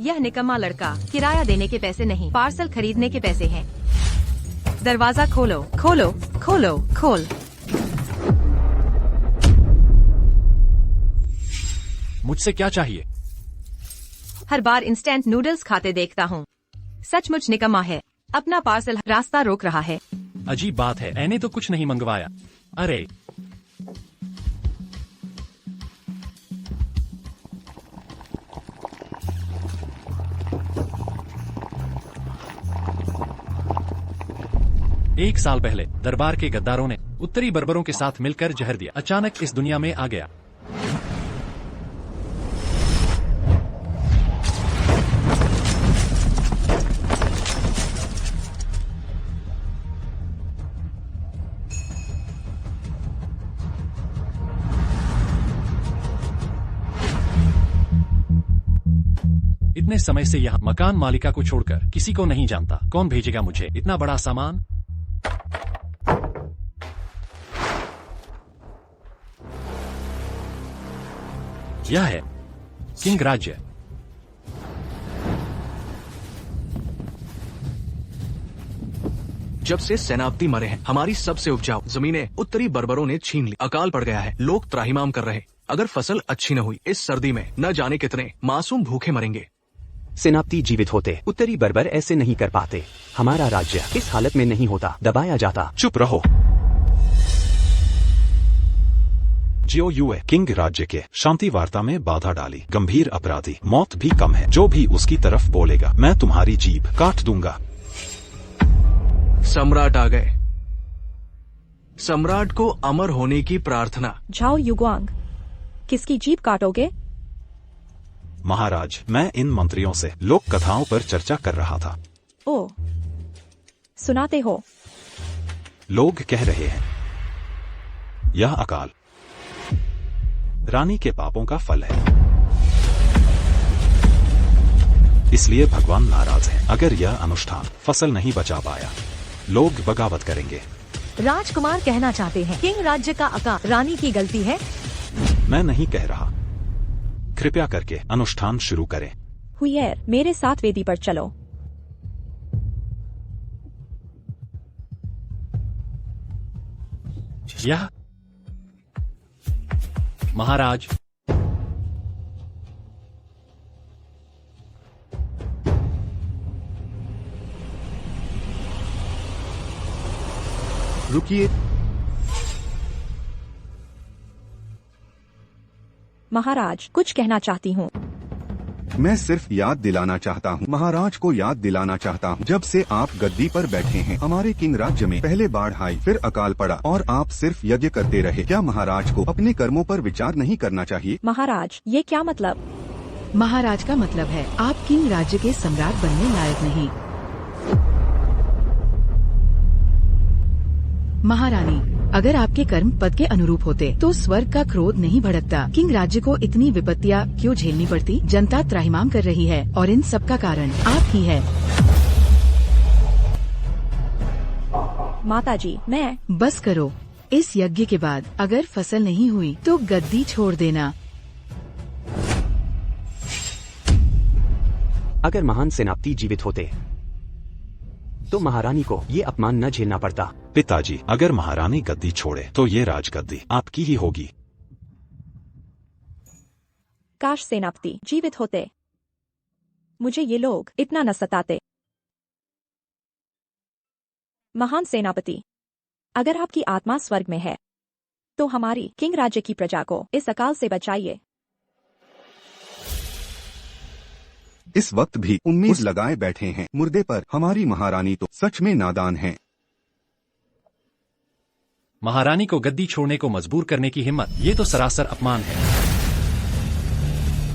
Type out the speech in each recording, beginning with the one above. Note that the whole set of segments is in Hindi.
यह निकम्मा लड़का किराया देने के पैसे नहीं, पार्सल खरीदने के पैसे हैं। दरवाजा खोलो, खोलो, खोलो, खोल। मुझसे क्या चाहिए? हर बार इंस्टेंट नूडल्स खाते देखता हूँ। सचमुच निकम्मा है। अपना पार्सल रास्ता रोक रहा है। अजीब बात है, मैंने तो कुछ नहीं मंगवाया। अरे एक साल पहले दरबार के गद्दारों ने उत्तरी बर्बरों के साथ मिलकर जहर दिया। अचानक इस दुनिया में आ गया। इतने समय से यहाँ मकान मालिका को छोड़कर किसी को नहीं जानता। कौन भेजेगा मुझे इतना बड़ा सामान? यह है किंग राज्य। जब से सेनापति मरे हैं, हमारी सबसे उपजाऊ जमीनें उत्तरी बर्बरों ने छीन ली। अकाल पड़ गया है, लोग त्राहिमाम कर रहे। अगर फसल अच्छी न हुई, इस सर्दी में न जाने कितने मासूम भूखे मरेंगे। सेनापति जीवित होते उत्तरी बर्बर ऐसे नहीं कर पाते। हमारा राज्य इस हालत में नहीं होता, दबाया जाता। चुप रहो। जियो युए किंग राज्य के शांति वार्ता में बाधा डाली। गंभीर अपराधी, मौत भी कम है। जो भी उसकी तरफ बोलेगा मैं तुम्हारी जीभ काट दूंगा। सम्राट आ गए। सम्राट को अमर होने की प्रार्थना। झाओ युगवांग, किसकी जीभ काटोगे? महाराज, मैं इन मंत्रियों से लोक कथाओं पर चर्चा कर रहा था। ओ, सुनाते हो? लोग कह रहे हैं यह अकाल रानी के पापों का फल है, इसलिए भगवान नाराज हैं। अगर यह अनुष्ठान फसल नहीं बचा पाया, लोग बगावत करेंगे। राजकुमार कहना चाहते हैं किंग राज्य का अकाल रानी की गलती है। मैं नहीं कह रहा। कृपया करके अनुष्ठान शुरू करें। हुईर, मेरे साथ वेदी पर चलो। यह महाराज, रुकिए। महाराज, कुछ कहना चाहती हूँ। मैं सिर्फ याद दिलाना चाहता हूँ, महाराज को याद दिलाना चाहता हूँ, जब से आप गद्दी पर बैठे हैं, हमारे किंग राज्य में पहले बाढ़ आई, फिर अकाल पड़ा और आप सिर्फ यज्ञ करते रहे। क्या महाराज को अपने कर्मों पर विचार नहीं करना चाहिए? महाराज, ये क्या मतलब? महाराज का मतलब है आप किंग राज्य के सम्राट बनने लायक नहीं। महारानी, अगर आपके कर्म पद के अनुरूप होते तो स्वर्ग का क्रोध नहीं भड़कता। किंग राज्य को इतनी विपत्तियां क्यों झेलनी पड़ती? जनता त्राहिमाम कर रही है और इन सब का कारण आप ही है। माताजी, मैं बस करो। इस यज्ञ के बाद अगर फसल नहीं हुई तो गद्दी छोड़ देना। अगर महान सेनापति जीवित होते तो महारानी को ये अपमान न झेलना पड़ता। पिताजी, अगर महारानी गद्दी छोड़े तो ये राजगद्दी आपकी ही होगी। काश सेनापति जीवित होते, मुझे ये लोग इतना न सताते। महान सेनापति, अगर आपकी आत्मा स्वर्ग में है तो हमारी किंग राज्य की प्रजा को इस अकाल से बचाइए। इस वक्त भी उम्मीद लगाए बैठे हैं मुर्दे पर। हमारी महारानी तो सच में नादान है। महारानी को गद्दी छोड़ने को मजबूर करने की हिम्मत, ये तो सरासर अपमान है।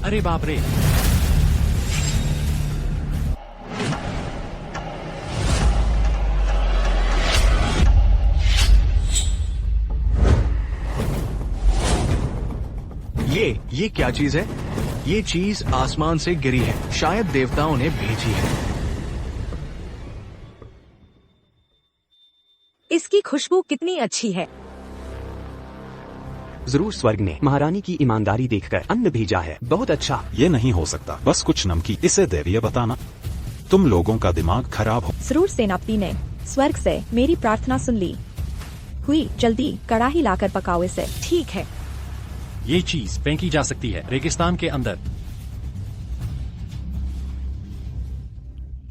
अरे बाप रे! ये क्या चीज है? ये चीज आसमान से गिरी है, शायद देवताओं ने भेजी है। इसकी खुशबू कितनी अच्छी है। जरूर स्वर्ग ने महारानी की ईमानदारी देखकर अन्न भेजा है। बहुत अच्छा। ये नहीं हो सकता, बस कुछ नमकीन। इसे दैवीय बताना। तुम लोगों का दिमाग खराब हो। जरूर सेनापति ने स्वर्ग से मेरी प्रार्थना सुन ली। हुई, जल्दी कड़ाही लाकर पकाओ इसे। ठीक है। ये चीज फेंकी जा सकती है रेगिस्तान के अंदर।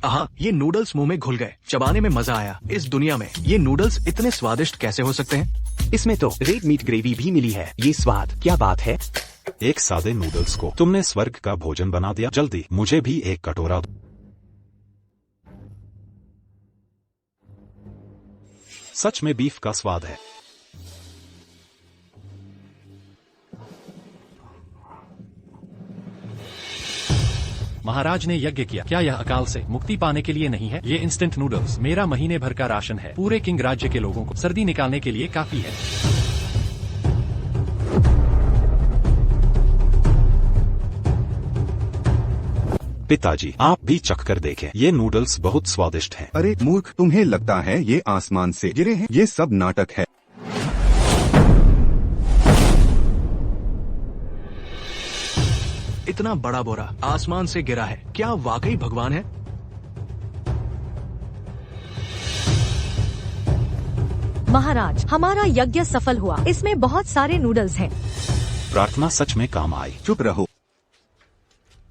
आहा, ये नूडल्स मुंह में घुल गए। चबाने में मजा आया। इस दुनिया में ये नूडल्स इतने स्वादिष्ट कैसे हो सकते हैं? इसमें तो रेड मीट ग्रेवी भी मिली है। ये स्वाद क्या बात है। एक सादे नूडल्स को तुमने स्वर्ग का भोजन बना दिया। जल्दी मुझे भी एक कटोरा दो। सच में बीफ का स्वाद है। महाराज ने यज्ञ किया। क्या यह अकाल से मुक्ति पाने के लिए नहीं है? ये इंस्टेंट नूडल्स मेरा महीने भर का राशन है। पूरे किंग राज्य के लोगों को सर्दी निकालने के लिए काफी है। पिताजी, आप भी चख कर देखें। ये नूडल्स बहुत स्वादिष्ट हैं। अरे मूर्ख, तुम्हें लगता है ये आसमान से गिरे हैं? ये सब नाटक है। इतना बड़ा बोरा आसमान से गिरा है। क्या वाकई भगवान है? महाराज, हमारा यज्ञ सफल हुआ। इसमें बहुत सारे नूडल्स हैं। प्रार्थना सच में काम आई। चुप रहो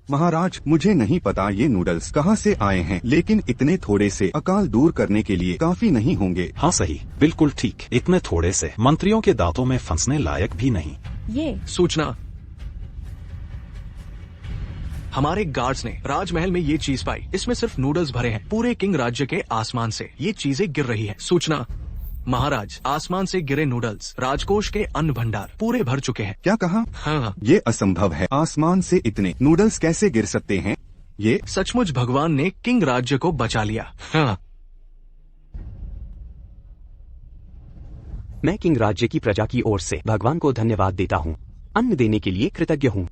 महाराज, मुझे नहीं पता ये नूडल्स कहाँ से आए हैं, लेकिन इतने थोड़े से अकाल दूर करने के लिए काफी नहीं होंगे। हाँ सही, बिल्कुल ठीक। इतने थोड़े से मंत्रियों के दांतों में फंसने लायक भी नहीं। ये सूचना, हमारे गार्ड्स ने राजमहल में ये चीज पाई। इसमें सिर्फ नूडल्स भरे हैं। पूरे किंग राज्य के आसमान से ये चीजें गिर रही है। सूचना, महाराज, आसमान से गिरे नूडल्स राजकोष के अन्न भंडार पूरे भर चुके हैं। क्या कहा? हाँ, ये असंभव है। आसमान से इतने नूडल्स कैसे गिर सकते हैं? ये सचमुच भगवान ने किंग राज्य को बचा लिया। हाँ। मैं किंग राज्य की प्रजा की ओर से भगवान को धन्यवाद देता हूँ। अन्न देने के लिए कृतज्ञ हूँ।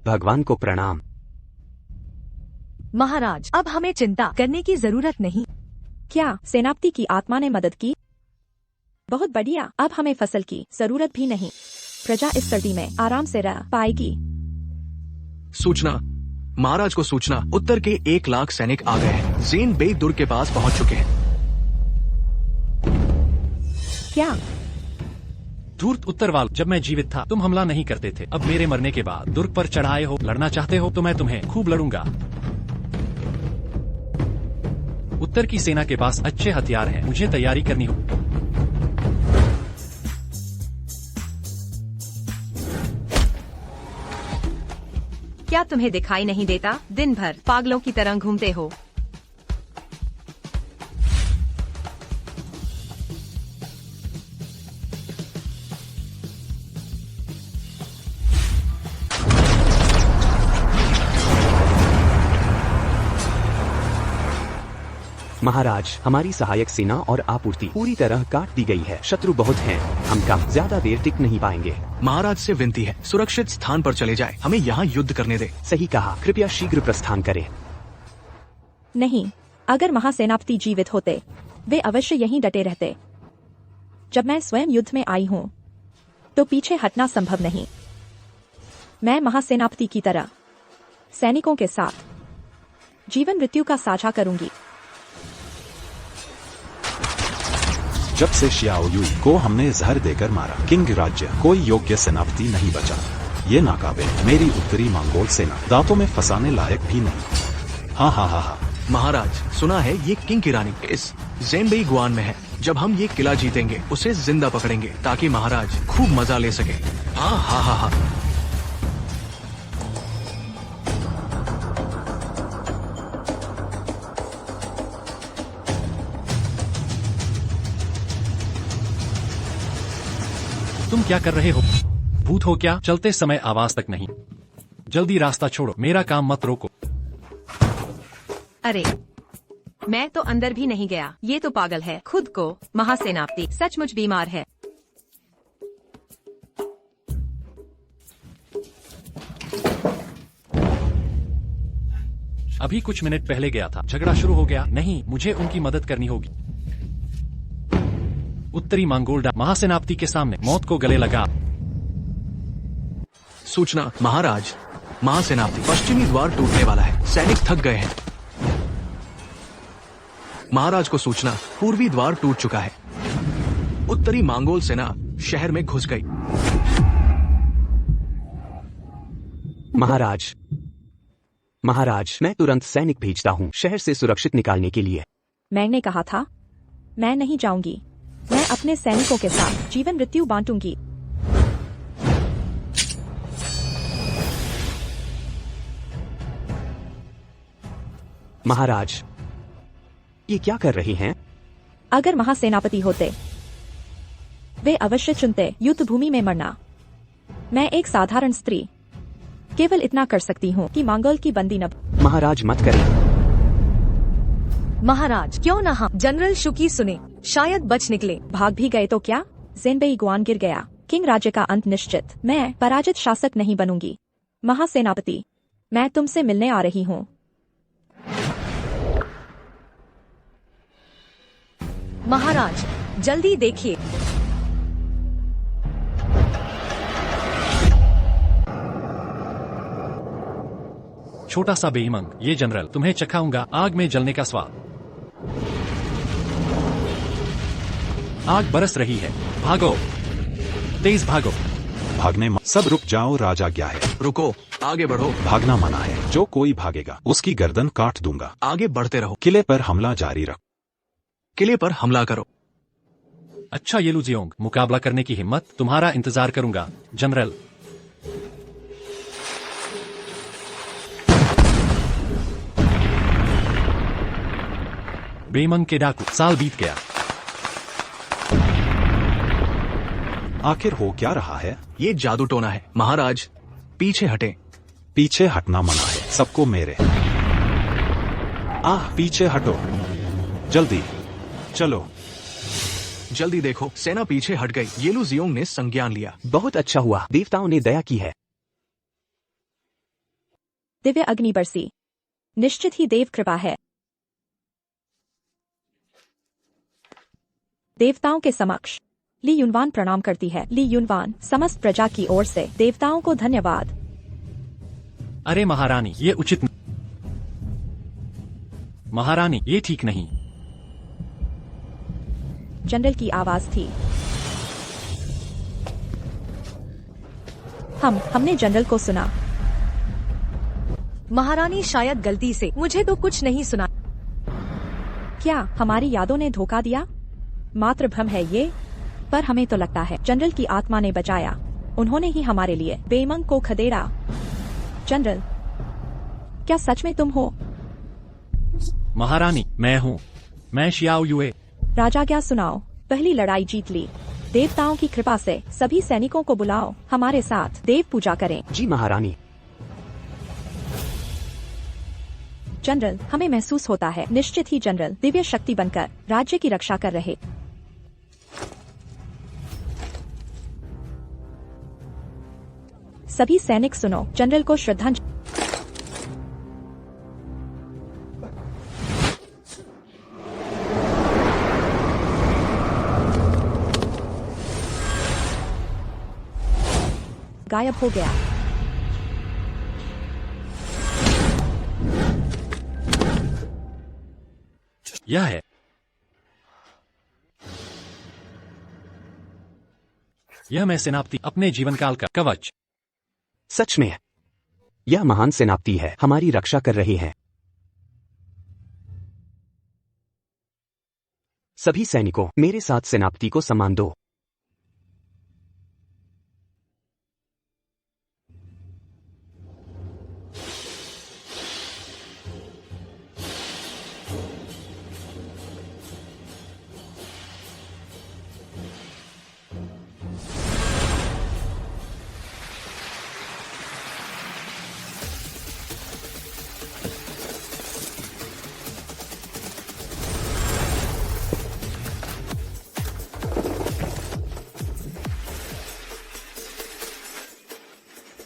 भगवान को प्रणाम। महाराज, अब हमें चिंता करने की जरूरत नहीं। क्या सेनापति की आत्मा ने मदद की? बहुत बढ़िया। अब हमें फसल की जरूरत भी नहीं। प्रजा इस सर्दी में आराम से रह पाएगी। सूचना, महाराज को सूचना, उत्तर के 1 लाख सैनिक आ गए हैं। ज़ेन बे दुर्ग के पास पहुंच चुके हैं। क्या? धूर्त उत्तरवाल, जब मैं जीवित था तुम हमला नहीं करते थे। अब मेरे मरने के बाद दुर्ग पर चढ़ाए हो। लड़ना चाहते हो तो मैं तुम्हें खूब लड़ूंगा। उत्तर की सेना के पास अच्छे हथियार हैं। मुझे तैयारी करनी हो। क्या तुम्हें दिखाई नहीं देता? दिन भर पागलों की तरह घूमते हो। महाराज, हमारी सहायक सेना और आपूर्ति पूरी तरह काट दी गई है। शत्रु बहुत हैं। हम कम ज्यादा देर टिक नहीं पाएंगे। महाराज से विनती है, सुरक्षित स्थान पर चले जाए। हमें यहाँ युद्ध करने दे। सही कहा। कृपया शीघ्र प्रस्थान करें। नहीं, अगर महासेनापति जीवित होते वे अवश्य यहीं डटे रहते। जब मैं स्वयं युद्ध में आई हूँ तो पीछे हटना संभव नहीं। मैं महासेनापति की तरह सैनिकों के साथ जीवन मृत्यु का साझा करूंगी। जब से शियाओ युई को हमने जहर देकर मारा, किंग राज्य कोई योग्य सेनापति नहीं बचा। ये नाकाबिल मेरी उत्तरी मंगोल सेना दांतों में फंसाने लायक भी नहीं। हाँ हाँ हाँ हाँ। महाराज, सुना है ये किंग की रानी इस ज़ेम्बेई गुआन में है। जब हम ये किला जीतेंगे उसे जिंदा पकड़ेंगे ताकि महाराज खूब मजा ले सके। हाँ हाँ हाँ हाँ। तुम क्या कर रहे हो? भूत हो क्या? चलते समय आवाज तक नहीं। जल्दी रास्ता छोड़ो। मेरा काम मत रोको। अरे, मैं तो अंदर भी नहीं गया। ये तो पागल है। खुद को महासेनापति सचमुच बीमार है। अभी कुछ मिनट पहले गया था। झगड़ा शुरू हो गया। नहीं, मुझे उनकी मदद करनी होगी। उत्तरी मंगोल महासेनापति के सामने मौत को गले लगा। सूचना महाराज, महासेनापति, पश्चिमी द्वार टूटने वाला है, सैनिक थक गए हैं। महाराज को सूचना, पूर्वी द्वार टूट चुका है। उत्तरी मंगोल सेना शहर में घुस गई। महाराज, महाराज, मैं तुरंत सैनिक भेजता हूँ शहर से सुरक्षित निकालने के लिए। मैंने कहा था मैं नहीं जाऊंगी। मैं अपने सैनिकों के साथ जीवन मृत्यु बांटूंगी। महाराज, ये क्या कर रही हैं? अगर महासेनापति होते वे अवश्य चुनते युद्ध भूमि में मरना। मैं एक साधारण स्त्री केवल इतना कर सकती हूँ कि मंगोल की बंदी न। महाराज मत करें। महाराज, क्यों ना हम जनरल शुकी सुने, शायद बच निकले। भाग भी गए तो क्या? ज़ेनबेई गुआन गिर गया। किंग राज्य का अंत निश्चित। मैं पराजित शासक नहीं बनूंगी। महासेनापति, मैं तुमसे मिलने आ रही हूँ। महाराज, जल्दी देखिए। छोटा सा बेईमान, ये जनरल, तुम्हें चखाऊंगा आग में जलने का स्वाद। आग बरस रही है, भागो, तेज भागो। भागने सब रुक जाओ, राजा क्या है? रुको, आगे बढ़ो। भागना मना है। जो कोई भागेगा उसकी गर्दन काट दूंगा। आगे बढ़ते रहो। किले पर हमला जारी रख। किले पर हमला करो। अच्छा ये लुजियोंग, मुकाबला करने की हिम्मत, तुम्हारा इंतजार करूंगा जनरल। बेईमान के डाकू, साल बीत गया। आखिर हो क्या रहा है? ये जादू टोना है। महाराज, पीछे हटे। पीछे हटना मना है सबको मेरे। पीछे हटो, जल्दी चलो। जल्दी देखो, सेना पीछे हट गई। ये लुजियोंग ने संज्ञान लिया। बहुत अच्छा हुआ, देवताओं ने दया की है। दिव्य अग्नि बरसी। निश्चित ही देव कृपा है। देवताओं के समक्ष ली युनवान प्रणाम करती है। ली युनवान, समस्त प्रजा की ओर से देवताओं को धन्यवाद। अरे महारानी, ये उचित महारानी, ये ठीक नहीं। जनरल की आवाज थी। हमने जनरल को सुना। महारानी, शायद गलती से, मुझे तो कुछ नहीं सुना। क्या हमारी यादों ने धोखा दिया? मात्र भ्रम है ये, पर हमें तो लगता है जनरल की आत्मा ने बचाया। उन्होंने ही हमारे लिए बेईमान को खदेड़ा। जनरल, क्या सच में तुम हो? महारानी, मैं हूँ। मैं शियाओ युए। राजा क्या सुनाओ। पहली लड़ाई जीत ली। देवताओं की कृपा से सभी सैनिकों को बुलाओ, हमारे साथ देव पूजा करें। जी महारानी। जनरल, हमें महसूस होता है निश्चित ही जनरल दिव्य शक्ति बनकर राज्य की रक्षा कर रहे। सभी सैनिक सुनो, जनरल को श्रद्धांजलि। गायब हो गया। यह है। यह मैं सेनापति, अपने जीवन काल का कवच। सच में यह महान सेनापति है, हमारी रक्षा कर रहे हैं। सभी सैनिकों, मेरे साथ सेनापति को सम्मान दो।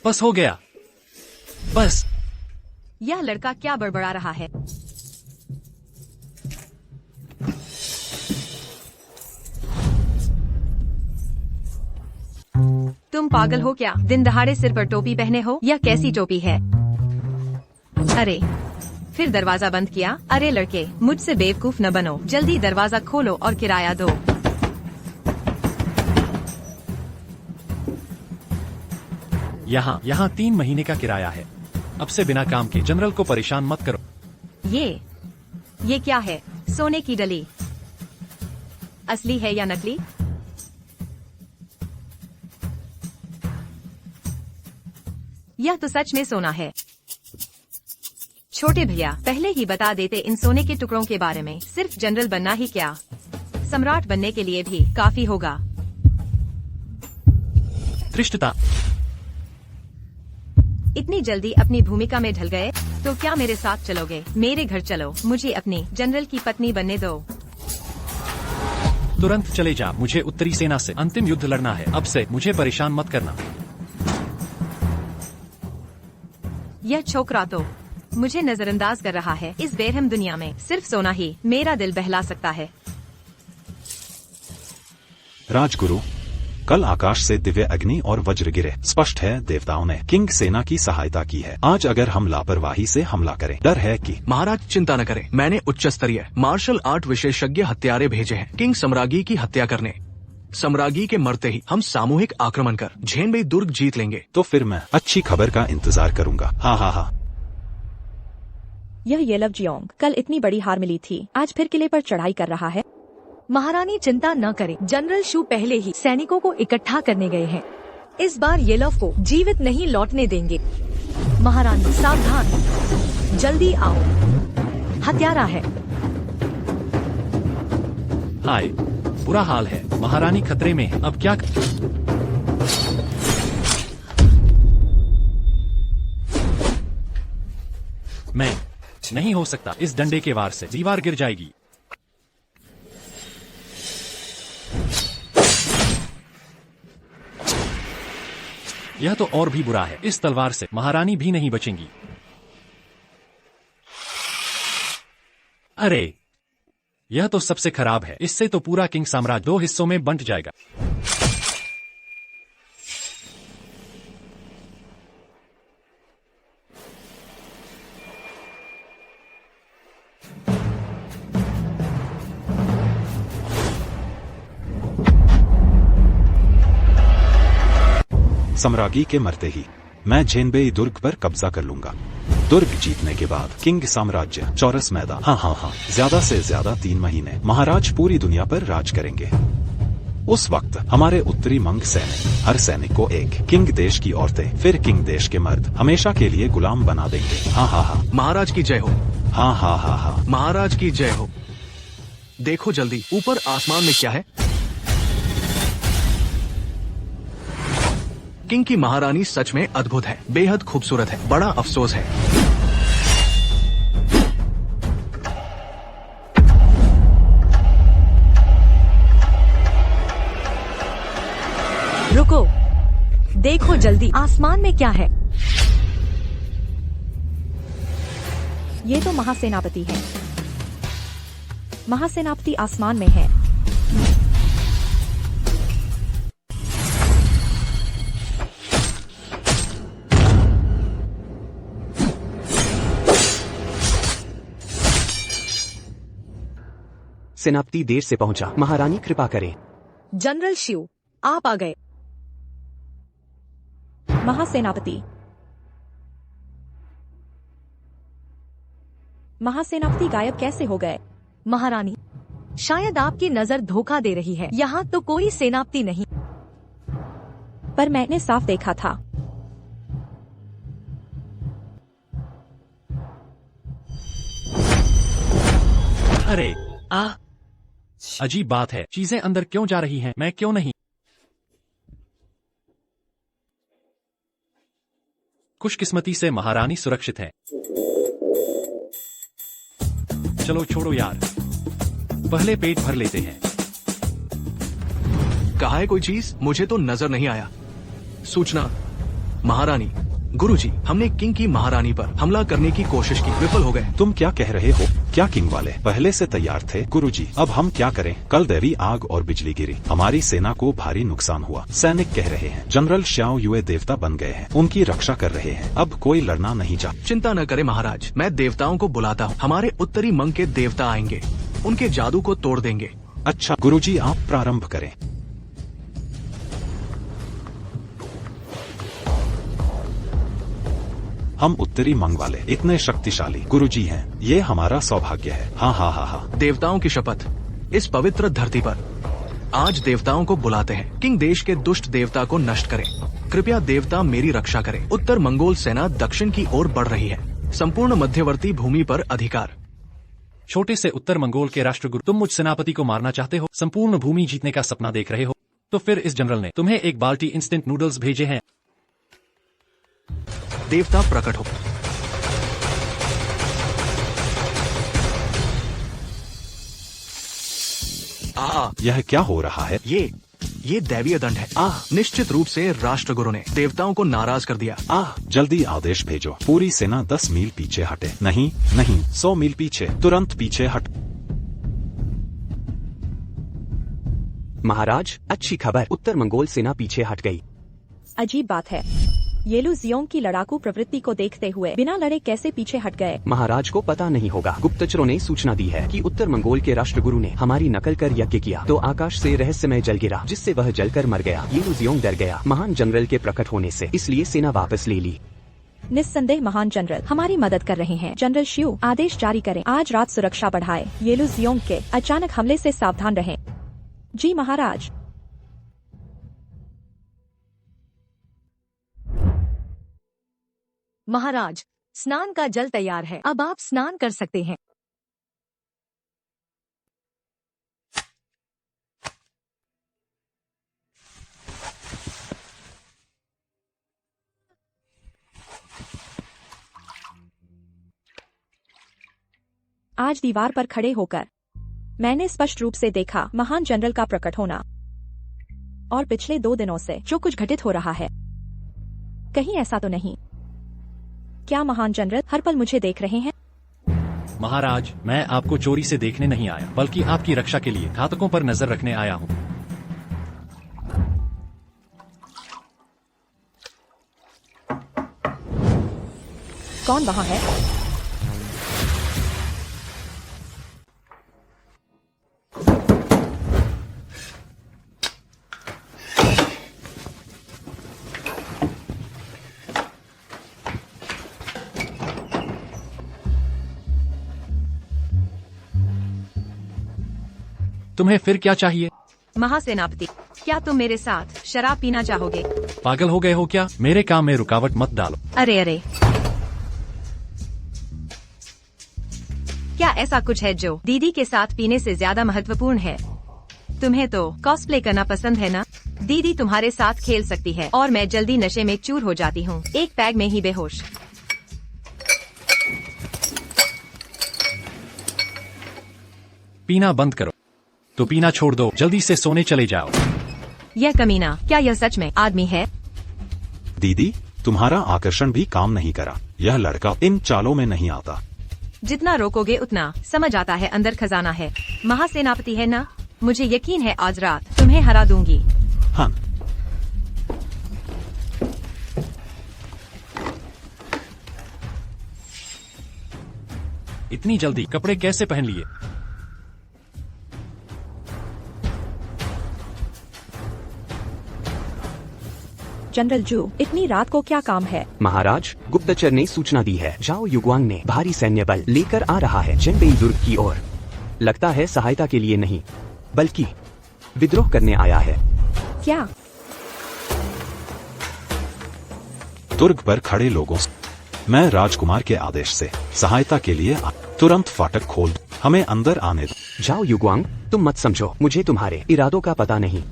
बस हो गया, बस। यह लड़का क्या बड़बड़ा रहा है? तुम पागल हो क्या? दिन दहाड़े सिर पर टोपी पहने हो? यह कैसी टोपी है? अरे फिर दरवाजा बंद किया? अरे लड़के, मुझसे बेवकूफ न बनो, जल्दी दरवाजा खोलो और किराया दो। यहाँ 3 महीने का किराया है। अब से बिना काम के जनरल को परेशान मत करो। ये क्या है? सोने की डली। असली है या नकली? यह तो सच में सोना है। छोटे भैया, पहले ही बता देते इन सोने के टुकड़ों के बारे में। सिर्फ जनरल बनना ही क्या, सम्राट बनने के लिए भी काफी होगा। धृष्टता। इतनी जल्दी अपनी भूमिका में ढल गए? तो क्या मेरे साथ चलोगे? मेरे घर चलो, मुझे अपनी जनरल की पत्नी बनने दो। तुरंत चले जा, मुझे उत्तरी सेना से अंतिम युद्ध लड़ना है। अब से मुझे परेशान मत करना। यह छोकरा तो मुझे नजरअंदाज कर रहा है। इस बेरहम दुनिया में सिर्फ सोना ही मेरा दिल बहला सकता है। राजगुरु, कल आकाश से दिव्य अग्नि और वज्र गिरे। स्पष्ट है देवताओं ने किंग सेना की सहायता की है। आज अगर हम लापरवाही से हमला करें, डर है कि महाराज चिंता न करें, मैंने उच्च स्तरीय मार्शल आर्ट विशेषज्ञ हत्यारे भेजे हैं किंग सम्रागी की हत्या करने। सम्रागी के मरते ही हम सामूहिक आक्रमण कर झेनबेई दुर्ग जीत लेंगे। तो फिर मैं अच्छी खबर का इंतजार करूंगा। हाँ। यह येलव जियोंग कल इतनी बड़ी हार मिली थी, आज फिर किले पर चढ़ाई कर रहा है। महारानी चिंता न करें, जनरल शू पहले ही सैनिकों को इकट्ठा करने गए हैं। इस बार येलव को जीवित नहीं लौटने देंगे। महारानी सावधान, जल्दी आओ, हत्यारा है। हाय, बुरा हाल है, महारानी खतरे में है। अब क्या? मैं नहीं हो सकता। इस डंडे के वार से दीवार गिर जाएगी। यह तो और भी बुरा है। इस तलवार से महारानी भी नहीं बचेंगी। अरे, यह तो सबसे खराब है। इससे तो पूरा किंग साम्राज्य 2 हिस्सों में बंट जाएगा। सम्रागी के मरते ही मैं झेनबेई दुर्ग पर कब्जा कर लूंगा। दुर्ग जीतने के बाद किंग साम्राज्य चौरस मैदान। हाँ, ज्यादा से ज्यादा 3 महीने महाराज पूरी दुनिया पर राज करेंगे। उस वक्त हमारे उत्तरी मंग सैनिक हर सैनिक को एक किंग देश की औरतें, फिर किंग देश के मर्द हमेशा के लिए गुलाम बना देंगे। हाँ। महाराज की जय हो। हाँ। महाराज की जय हो। देखो जल्दी, ऊपर आसमान में क्या है? किंग की महारानी सच में अद्भुत है, बेहद खूबसूरत है। बड़ा अफसोस है। रुको, देखो जल्दी, आसमान में क्या है? ये तो महासेनापति है। महासेनापति आसमान में है। सेनापति देर से पहुंचा, महारानी कृपा करें। जनरल शिव, आप आ गए। महासेनापति गायब कैसे हो गए? महारानी, शायद आपकी नजर धोखा दे रही है। यहाँ तो कोई सेनापति नहीं। पर मैंने साफ देखा था। अरे अजीब बात है, चीजें अंदर क्यों जा रही हैं? मैं क्यों नहीं? खुशकिस्मती से महारानी सुरक्षित है। चलो छोड़ो यार, पहले पेट भर लेते हैं। कहाँ है कोई चीज? मुझे तो नजर नहीं आया। सूचना, महारानी गुरुजी, हमने किंग की महारानी पर हमला करने की कोशिश की, विफल हो गए। तुम क्या कह रहे हो? क्या किंग वाले पहले से तैयार थे? गुरुजी, अब हम क्या करें? कल दैवी आग और बिजली गिरी, हमारी सेना को भारी नुकसान हुआ। सैनिक कह रहे हैं जनरल श्याओ युए देवता बन गए हैं, उनकी रक्षा कर रहे हैं, अब कोई लड़ना नहीं चाहता। चिंता न करे महाराज, मैं देवताओं को बुलाता हूँ। हमारे उत्तरी मंग के देवता आएंगे, उनके जादू को तोड़ देंगे। अच्छा गुरुजी, आप प्रारंभ करें। हम उत्तरी मंग वाले इतने शक्तिशाली गुरुजी हैं, ये हमारा सौभाग्य है। हाँ हाँ हाँ हाँ। देवताओं की शपथ, इस पवित्र धरती पर आज देवताओं को बुलाते हैं। किंग देश के दुष्ट देवता को नष्ट करें। कृपया देवता मेरी रक्षा करें। उत्तर मंगोल सेना दक्षिण की ओर बढ़ रही है। संपूर्ण मध्यवर्ती भूमि पर अधिकार। छोटे से उत्तर मंगोल के राष्ट्रगुरु, तुम मुझ सेनापति को मारना चाहते हो? संपूर्ण भूमि जीतने का सपना देख रहे हो? तो फिर इस जनरल ने तुम्हें एक बाल्टी इंस्टेंट नूडल्स भेजे हैं। देवता प्रकट हो। यह क्या हो रहा है? ये दैवीय दंड है। निश्चित रूप से राष्ट्रगुरु ने देवताओं को नाराज कर दिया। जल्दी आदेश भेजो, पूरी सेना 10 मील पीछे हटे। नहीं नहीं, 100 मील पीछे, तुरंत पीछे हट। महाराज, अच्छी खबर, उत्तर मंगोल सेना पीछे हट गई। अजीब बात है, येलू जियोंग की लड़ाकू प्रवृत्ति को देखते हुए बिना लड़े कैसे पीछे हट गए? महाराज को पता नहीं होगा। गुप्तचरों ने सूचना दी है कि उत्तर मंगोल के राष्ट्रगुरु ने हमारी नकल कर यज्ञ किया, तो आकाश से रहस्यमय जल गिरा, जिससे वह जलकर मर गया। येलू जियोंग डर गया महान जनरल के प्रकट होने से, इसलिए सेना वापस ले ली। निस्संदेह महान जनरल हमारी मदद कर रहे हैं। जनरल शियू, आदेश जारी करें, आज रात सुरक्षा बढ़ाए। येलू जियोंग के अचानक हमले से सावधान रहें। जी महाराज। महाराज, स्नान का जल तैयार है, अब आप स्नान कर सकते हैं। आज दीवार पर खड़े होकर मैंने स्पष्ट रूप से देखा महान जनरल का प्रकट होना, और पिछले 2 दिनों से जो कुछ घटित हो रहा है, कहीं ऐसा तो नहीं? क्या महान जनरल हर पल मुझे देख रहे हैं? महाराज, मैं आपको चोरी से देखने नहीं आया, बल्कि आपकी रक्षा के लिए घातकों पर नजर रखने आया हूँ। कौन वहाँ है? तुम्हें फिर क्या चाहिए? महासेनापति, क्या तुम मेरे साथ शराब पीना चाहोगे? पागल हो गए हो क्या? मेरे काम में रुकावट मत डालो। अरे अरे, क्या ऐसा कुछ है जो दीदी के साथ पीने से ज्यादा महत्वपूर्ण है? तुम्हें तो कॉस्प्ले करना पसंद है ना? दीदी तुम्हारे साथ खेल सकती है और मैं जल्दी नशे में चूर हो जाती हूँ, एक पैग में ही बेहोश। पीना बंद करो। तो पीना छोड़ दो, जल्दी से सोने चले जाओ। यह कमीना, क्या यह सच में आदमी है? दीदी, तुम्हारा आकर्षण भी काम नहीं करा। यह लड़का इन चालों में नहीं आता। जितना रोकोगे उतना समझ आता है अंदर खजाना है। महासेनापति है ना? मुझे यकीन है आज रात तुम्हें हरा दूंगी। हाँ। इतनी जल्दी कपड़े कैसे पहन लिए? जनरल जू, इतनी रात को क्या काम है? महाराज, गुप्तचर ने सूचना दी है, जाओ युगवांग ने भारी सैन्य बल लेकर आ रहा है चेनबेई दुर्ग की ओर। लगता है सहायता के लिए नहीं, बल्कि विद्रोह करने आया है। क्या? दुर्ग पर खड़े लोगों से मैं राजकुमार के आदेश से सहायता के लिए तुरंत फाटक खोल दो, हमें अंदर आने दो। जाओ युगवांग, तुम मत समझो, मुझे तुम्हारे इरादों का पता नहीं।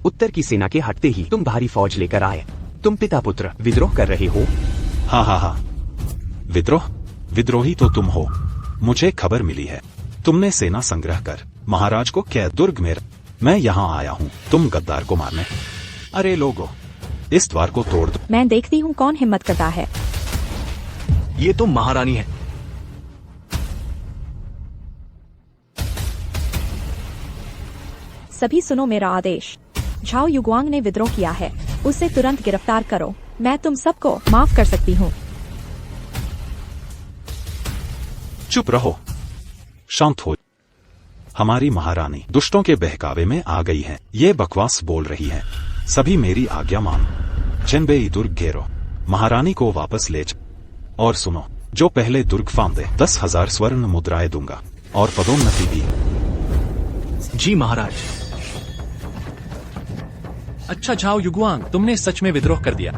उत्तर की सेना के हटते ही तुम भारी फौज लेकर आए। तुम पिता पुत्र विद्रोह कर रहे हो। हाँ हाँ हाँ, विद्रोही तो तुम हो। मुझे खबर मिली है, तुमने सेना संग्रह कर महाराज को कैद दुर्ग में। मैं यहाँ आया हूँ तुम गद्दार को मारने। अरे लोगों, इस द्वार को तोड़ दो। मैं देखती हूँ कौन हिम्मत करता है। ये तो महारानी है। सभी सुनो मेरा आदेश। झाओ युगवांग ने विद्रोह किया है, उसे तुरंत गिरफ्तार करो। मैं तुम सबको माफ कर सकती हूँ। चुप रहो, शांत हो। हमारी महारानी दुष्टों के बहकावे में आ गई है। ये बकवास बोल रही है। सभी मेरी आज्ञा मानो। चेनबेई दुर्ग घेरो, महारानी को वापस ले जाओ। और सुनो, जो पहले दुर्ग फांदे 10,000 स्वर्ण मुद्राएं दूंगा और पदोन्नति भी। जी महाराज। अच्छा झाओ युगवांग, तुमने सच में विद्रोह कर दिया।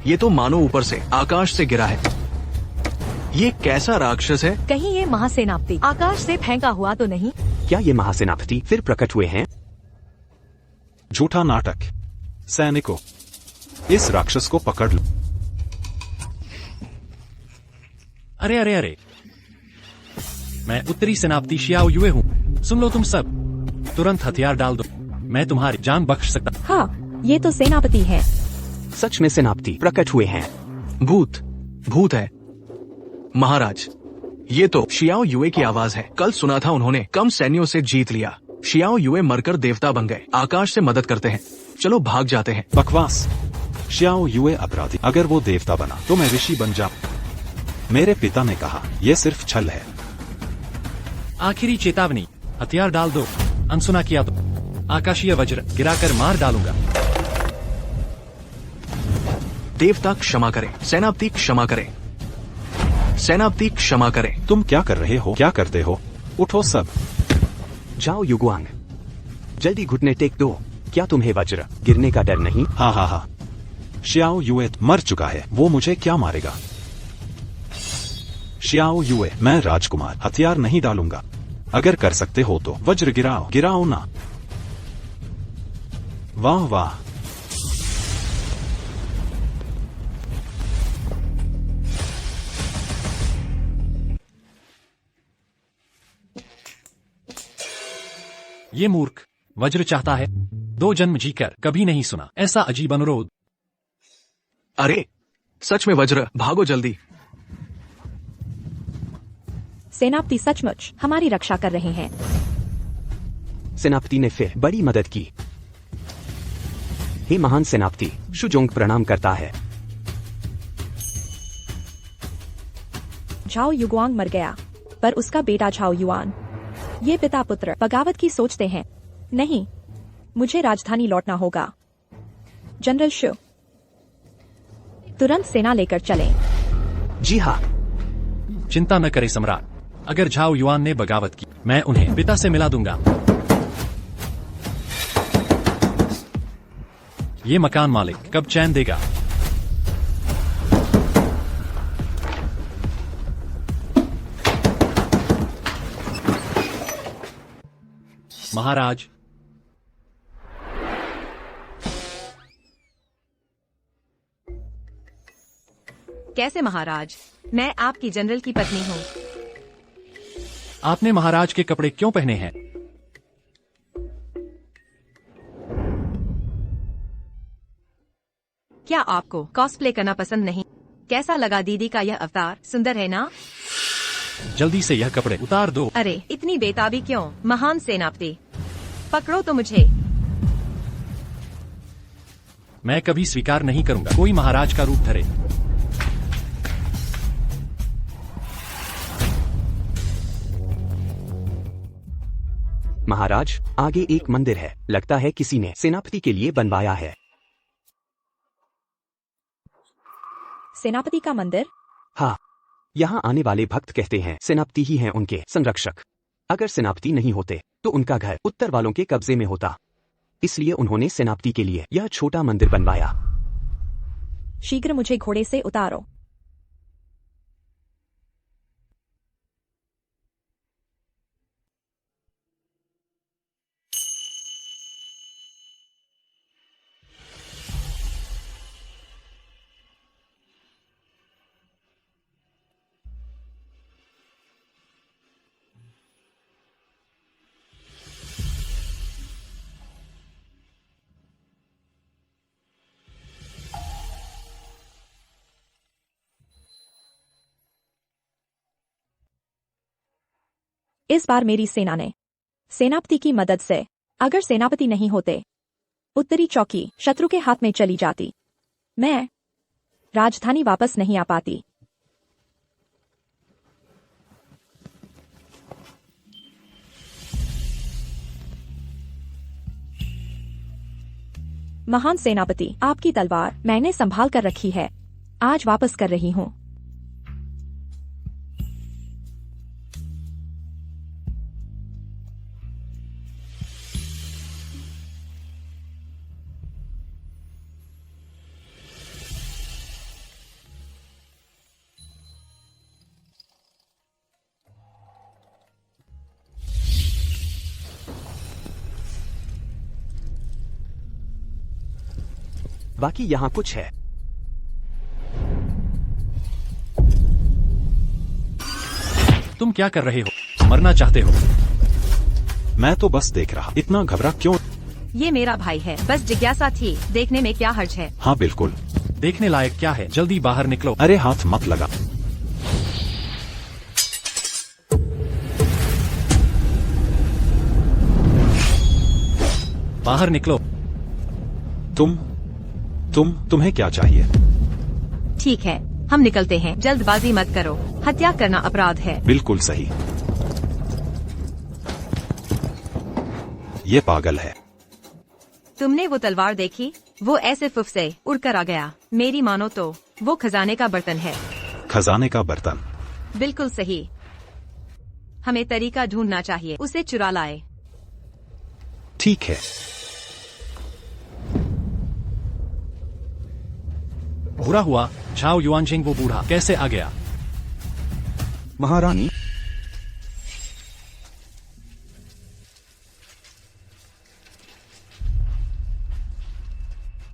ये तो मानो ऊपर से आकाश से गिरा है। ये कैसा राक्षस है? कहीं ये महासेनापति आकाश से फेंका हुआ तो नहीं? क्या ये महासेनापति फिर प्रकट हुए हैं? झूठा नाटक। सैनिकों, इस राक्षस को पकड़ लो। अरे अरे अरे, मैं उत्तरी सेनापति शियाओ युए हूँ। सुन लो तुम सब, तुरंत हथियार डाल दो। मैं तुम्हारी जान बख्श सकता। हाँ, ये तो सेनापति है। सच में सेनापति प्रकट हुए हैं। भूत है महाराज। ये तो शियाओ युए की आवाज है। कल सुना था उन्होंने कम सैन्यों से जीत लिया। शियाओ युए मरकर देवता बन गए। आकाश से मदद करते हैं। चलो भाग जाते हैं। बकवास। शियाओ युए अपराधी। अगर वो देवता बना तो मैं ऋषि बन जाऊं। मेरे पिता ने कहा ये सिर्फ छल है। आखिरी चेतावनी, हथियार डाल दो। अनसुना किया तो आकाशीय वज्र गिराकर मार डालूंगा। देवता क्षमा करे, सेनापति क्षमा करे, सेनापति क्षमा करे। तुम क्या कर रहे हो? क्या करते हो? उठो सब। जाओ युगवांग, जल्दी घुटने टेक दो। क्या तुम्हें वज्र गिरने का डर नहीं? हाँ। शियाओ युए मर चुका है, वो मुझे क्या मारेगा? शियाओ युए, मैं राजकुमार, हथियार नहीं डालूंगा। अगर कर सकते हो तो वज्र गिराओ ना। वाह वाह। ये मूर्ख वज्र चाहता है। 2 जन्म जीकर कभी नहीं सुना ऐसा अजीब अनुरोध। अरे सच में वज्र, भागो जल्दी। सेनापति सचमुच हमारी रक्षा कर रहे हैं। सेनापति ने फिर बड़ी मदद की। हे महान सेनापति, शुजोंग प्रणाम करता है। झाओ युगवांग मर गया, पर उसका बेटा झाओ युआन, ये पिता पुत्र बगावत की सोचते हैं। नहीं, मुझे राजधानी लौटना होगा। जनरल शु, तुरंत सेना लेकर चलें। जी हाँ। चिंता न करे सम्राट, अगर झाओ युआन ने बगावत की, मैं उन्हें पिता से मिला दूंगा। ये मकान मालिक कब चैन देगा? महाराज, कैसे महाराज? मैं आपकी जनरल की पत्नी हूँ। आपने महाराज के कपड़े क्यों पहने हैं? क्या आपको कॉस्प्ले करना पसंद नहीं? कैसा लगा दीदी का यह अवतार? सुंदर है ना? जल्दी से यह कपड़े उतार दो। अरे इतनी बेताबी क्यों? महान सेनापति, पकड़ो तो मुझे। मैं कभी स्वीकार नहीं करूंगा कोई महाराज का रूप धरे। महाराज, आगे एक मंदिर है। लगता है किसी ने सेनापति के लिए बनवाया है। सेनापति का मंदिर? हाँ, यहाँ आने वाले भक्त कहते हैं सेनापति ही हैं उनके संरक्षक। अगर सेनापति नहीं होते तो उनका घर उत्तर वालों के कब्जे में होता। इसलिए उन्होंने सेनापति के लिए यह छोटा मंदिर बनवाया। शीघ्र मुझे घोड़े से उतारो। इस बार मेरी सेना ने सेनापति की मदद से, अगर सेनापति नहीं होते, उत्तरी चौकी शत्रु के हाथ में चली जाती। मैं राजधानी वापस नहीं आ पाती। महान सेनापति, आपकी तलवार मैंने संभाल कर रखी है, आज वापस कर रही हूँ। बाकी यहाँ कुछ है। तुम क्या कर रहे हो? मरना चाहते हो? मैं तो बस देख रहा। इतना घबरा क्यों? ये मेरा भाई है, बस जिज्ञासा थी, देखने में क्या हर्ज है। हाँ बिल्कुल। देखने लायक क्या है? जल्दी बाहर निकलो। अरे हाथ मत लगा। बाहर निकलो। तुम्हें क्या चाहिए? ठीक है, हम निकलते हैं, जल्दबाजी मत करो, हत्या करना अपराध है। बिल्कुल सही। ये पागल है। तुमने वो तलवार देखी? वो ऐसे फुफ से उड़कर आ गया। मेरी मानो तो वो खजाने का बर्तन है। खजाने का बर्तन? बिल्कुल सही। हमें तरीका ढूंढना चाहिए, उसे चुरा लाए। ठीक है। बुरा हुआ, झाओ युआनजिंग वो बूढ़ा कैसे आ गया? महारानी,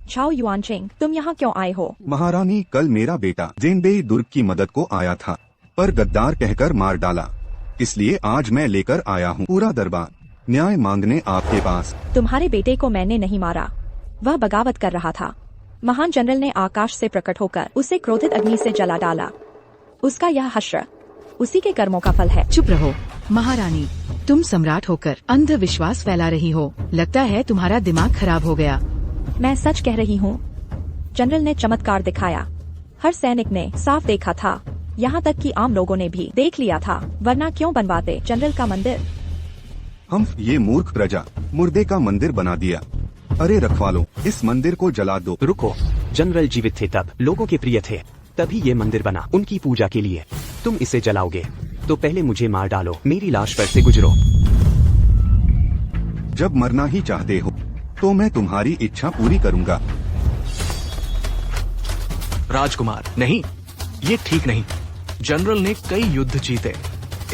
झाओ युआनजिंग, तुम यहाँ क्यों आए हो? महारानी, कल मेरा बेटा जेनबेई दुर्ग की मदद को आया था, पर गद्दार कहकर मार डाला, इसलिए आज मैं लेकर आया हूँ पूरा दरबार न्याय मांगने आपके पास। तुम्हारे बेटे को मैंने नहीं मारा, वह बगावत कर रहा था। महान जनरल ने आकाश से प्रकट होकर उसे क्रोधित अग्नि से जला डाला। उसका यह हश्र उसी के कर्मों का फल है। चुप रहो महारानी, तुम सम्राट होकर अंधविश्वास फैला रही हो। लगता है तुम्हारा दिमाग खराब हो गया। मैं सच कह रही हूँ। जनरल ने चमत्कार दिखाया, हर सैनिक ने साफ देखा था, यहाँ तक कि आम लोगों ने भी देख लिया था, वरना क्यों बनवाते जनरल का मंदिर? हम ये मूर्ख प्रजा मुर्दे का मंदिर बना दिया। अरे रखवालों, इस मंदिर को जला दो। रुको, जनरल जीवित थे तब, लोगों के प्रिय थे, तभी ये मंदिर बना उनकी पूजा के लिए। तुम इसे जलाओगे तो पहले मुझे मार डालो, मेरी लाश पर से गुजरो। जब मरना ही चाहते हो तो मैं तुम्हारी इच्छा पूरी करूंगा। राजकुमार, नहीं, ये ठीक नहीं। जनरल ने कई युद्ध जीते,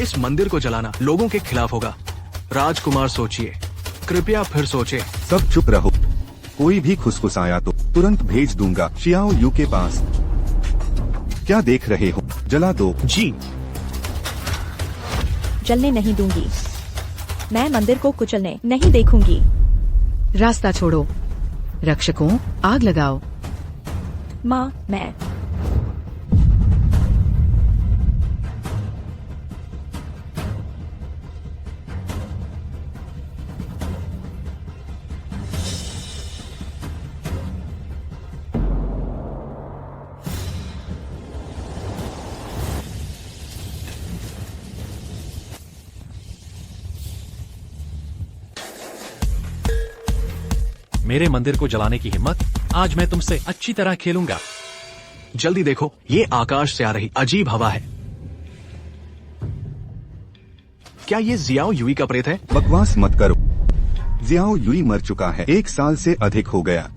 इस मंदिर को जलाना लोगों के खिलाफ होगा। राजकुमार सोचिए, कृपया फिर सोचे। सब चुप रहो, कोई भी खुसखुसाया तो तुरंत भेज दूंगा शियाओ यू के पास। क्या देख रहे हो, जला दो। जी। जलने नहीं दूंगी, मैं मंदिर को कुचलने नहीं देखूंगी। रास्ता छोड़ो, रक्षकों आग लगाओ। माँ, मैं मेरे मंदिर को जलाने की हिम्मत? आज मैं तुमसे अच्छी तरह खेलूंगा। जल्दी देखो, ये आकाश से आ रही अजीब हवा है। क्या ये जियाओ युई का प्रेत है? बकवास मत करो, जियाओ युई मर चुका है, 1 साल से अधिक हो गया।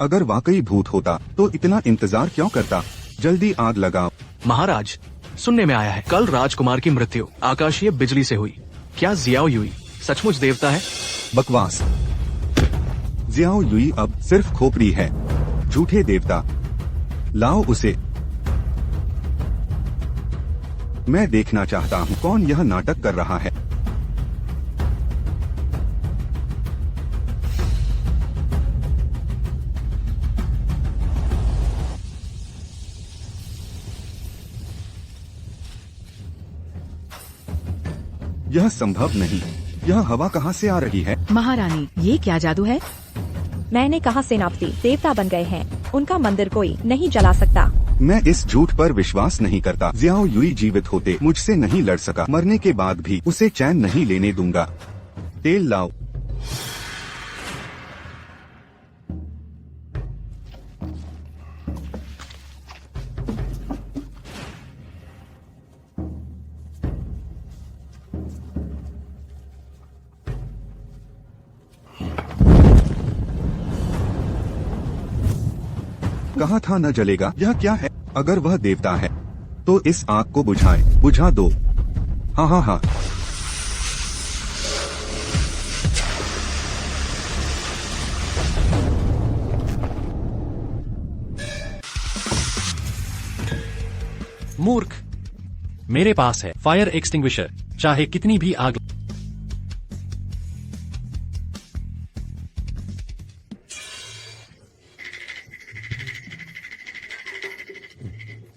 अगर वाकई भूत होता तो इतना इंतजार क्यों करता? जल्दी आग लगाओ। महाराज, सुनने में आया है कल राजकुमार की मृत्यु आकाशीय बिजली से हुई। क्या जियाओ युई सचमुच देवता है? बकवास, जियाओ युई अब सिर्फ खोपड़ी है, झूठे देवता। लाओ उसे। मैं देखना चाहता हूँ कौन यह नाटक कर रहा है। यह संभव नहीं। यह हवा कहाँ से आ रही है? महारानी, ये क्या जादू है? मैंने कहा सेनापति देवता बन गए हैं, उनका मंदिर कोई नहीं जला सकता। मैं इस झूठ पर विश्वास नहीं करता। जियाओ युई जीवित होते मुझसे नहीं लड़ सका, मरने के बाद भी उसे चैन नहीं लेने दूंगा। तेल लाओ। कहा था न जलेगा। यह क्या है? अगर वह देवता है तो इस आग को बुझाए। बुझा दो। हाँ हाँ हाँ। मूर्ख, मेरे पास है फायर एक्सटिंग्विशर, चाहे कितनी भी आग।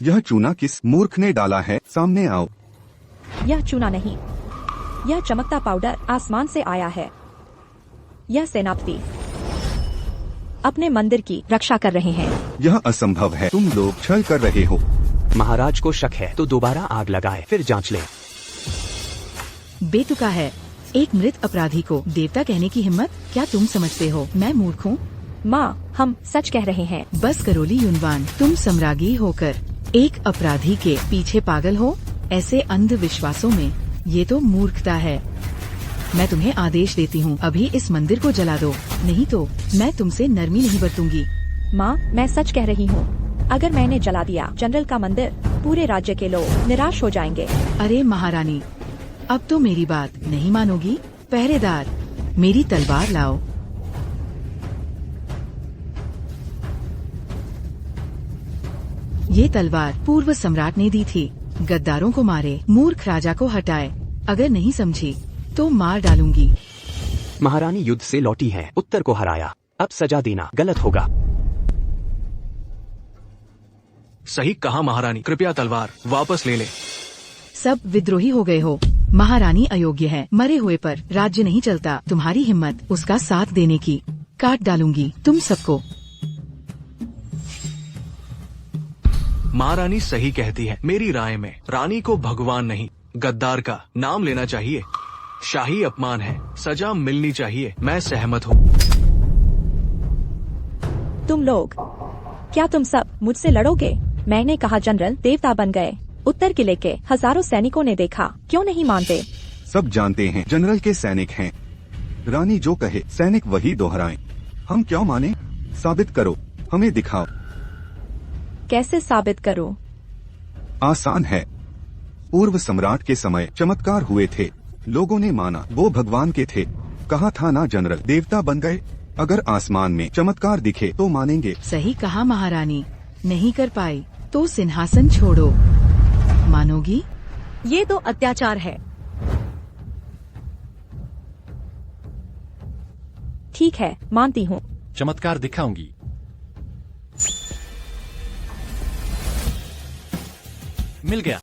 यह चूना किस मूर्ख ने डाला है? सामने आओ। यह चूना नहीं, यह चमकता पाउडर आसमान से आया है। यह सेनापति अपने मंदिर की रक्षा कर रहे हैं। यह असंभव है। तुम लोग छल कर रहे हो। महाराज को शक है तो दोबारा आग लगाए, फिर जांच ले। बेतुका है। एक मृत अपराधी को देवता कहने की हिम्मत? क्या तुम समझते हो मैं मूर्ख हूँ? माँ, हम सच कह रहे हैं। बस करो ली युनवान, तुम सम्राज्ञी होकर एक अपराधी के पीछे पागल हो? ऐसे अंधविश्वासों में ये तो मूर्खता है। मैं तुम्हें आदेश देती हूँ, अभी इस मंदिर को जला दो, नहीं तो मैं तुमसे नरमी नहीं बरतूंगी। माँ, मैं सच कह रही हूँ। अगर मैंने जला दिया जनरल का मंदिर, पूरे राज्य के लोग निराश हो जाएंगे। अरे महारानी, अब तो मेरी बात नहीं मानोगी। पहरेदार, मेरी तलवार लाओ। ये तलवार पूर्व सम्राट ने दी थी। गद्दारों को मारे, मूर्ख राजा को हटाए। अगर नहीं समझी तो मार डालूंगी। महारानी युद्ध से लौटी है, उत्तर को हराया, अब सजा देना गलत होगा। सही कहा महारानी, कृपया तलवार वापस ले ले। सब विद्रोही हो गए हो। महारानी अयोग्य है। मरे हुए पर राज्य नहीं चलता। तुम्हारी हिम्मत उसका साथ देने की, काट डालूंगी तुम सबको। महारानी सही कहती है। मेरी राय में रानी को भगवान नहीं, गद्दार का नाम लेना चाहिए। शाही अपमान है, सजा मिलनी चाहिए। मैं सहमत हूँ। तुम लोग, क्या तुम सब मुझसे लड़ोगे? मैंने कहा जनरल देवता बन गए। उत्तर किले के हजारों सैनिकों ने देखा, क्यों नहीं मानते? सब जानते हैं जनरल के सैनिक हैं। रानी जो कहे सैनिक वही दोहराएं। हम क्यों माने? साबित करो, हमें दिखाओ। कैसे साबित करो? आसान है। पूर्व सम्राट के समय चमत्कार हुए थे, लोगों ने माना वो भगवान के थे। कहा था ना जनरल देवता बन गए। अगर आसमान में चमत्कार दिखे तो मानेंगे। सही कहा महारानी। नहीं कर पाई तो सिंहासन छोड़ो। मानोगी? ये तो अत्याचार है। ठीक है, मानती हूँ। चमत्कार दिखाऊंगी। मिल गया।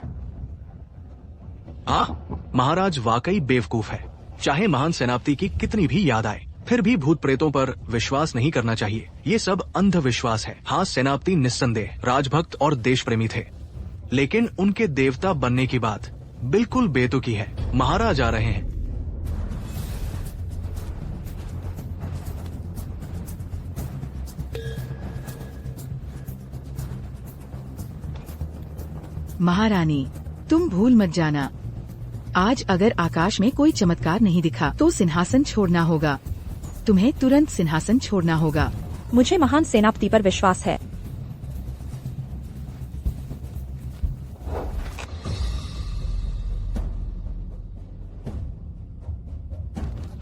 हाँ, महाराज वाकई बेवकूफ है। चाहे महान सेनापति की कितनी भी याद आए, फिर भी भूत प्रेतों पर विश्वास नहीं करना चाहिए। ये सब अंधविश्वास है। हाँ, सेनापति निस्संदेह राजभक्त और देश प्रेमी थे, लेकिन उनके देवता बनने की बात बिल्कुल बेतुकी है। महाराज आ रहे हैं। महारानी, तुम भूल मत जाना, आज अगर आकाश में कोई चमत्कार नहीं दिखा तो सिंहासन छोड़ना होगा। तुम्हें तुरंत सिंहासन छोड़ना होगा। मुझे महान सेनापति पर विश्वास है।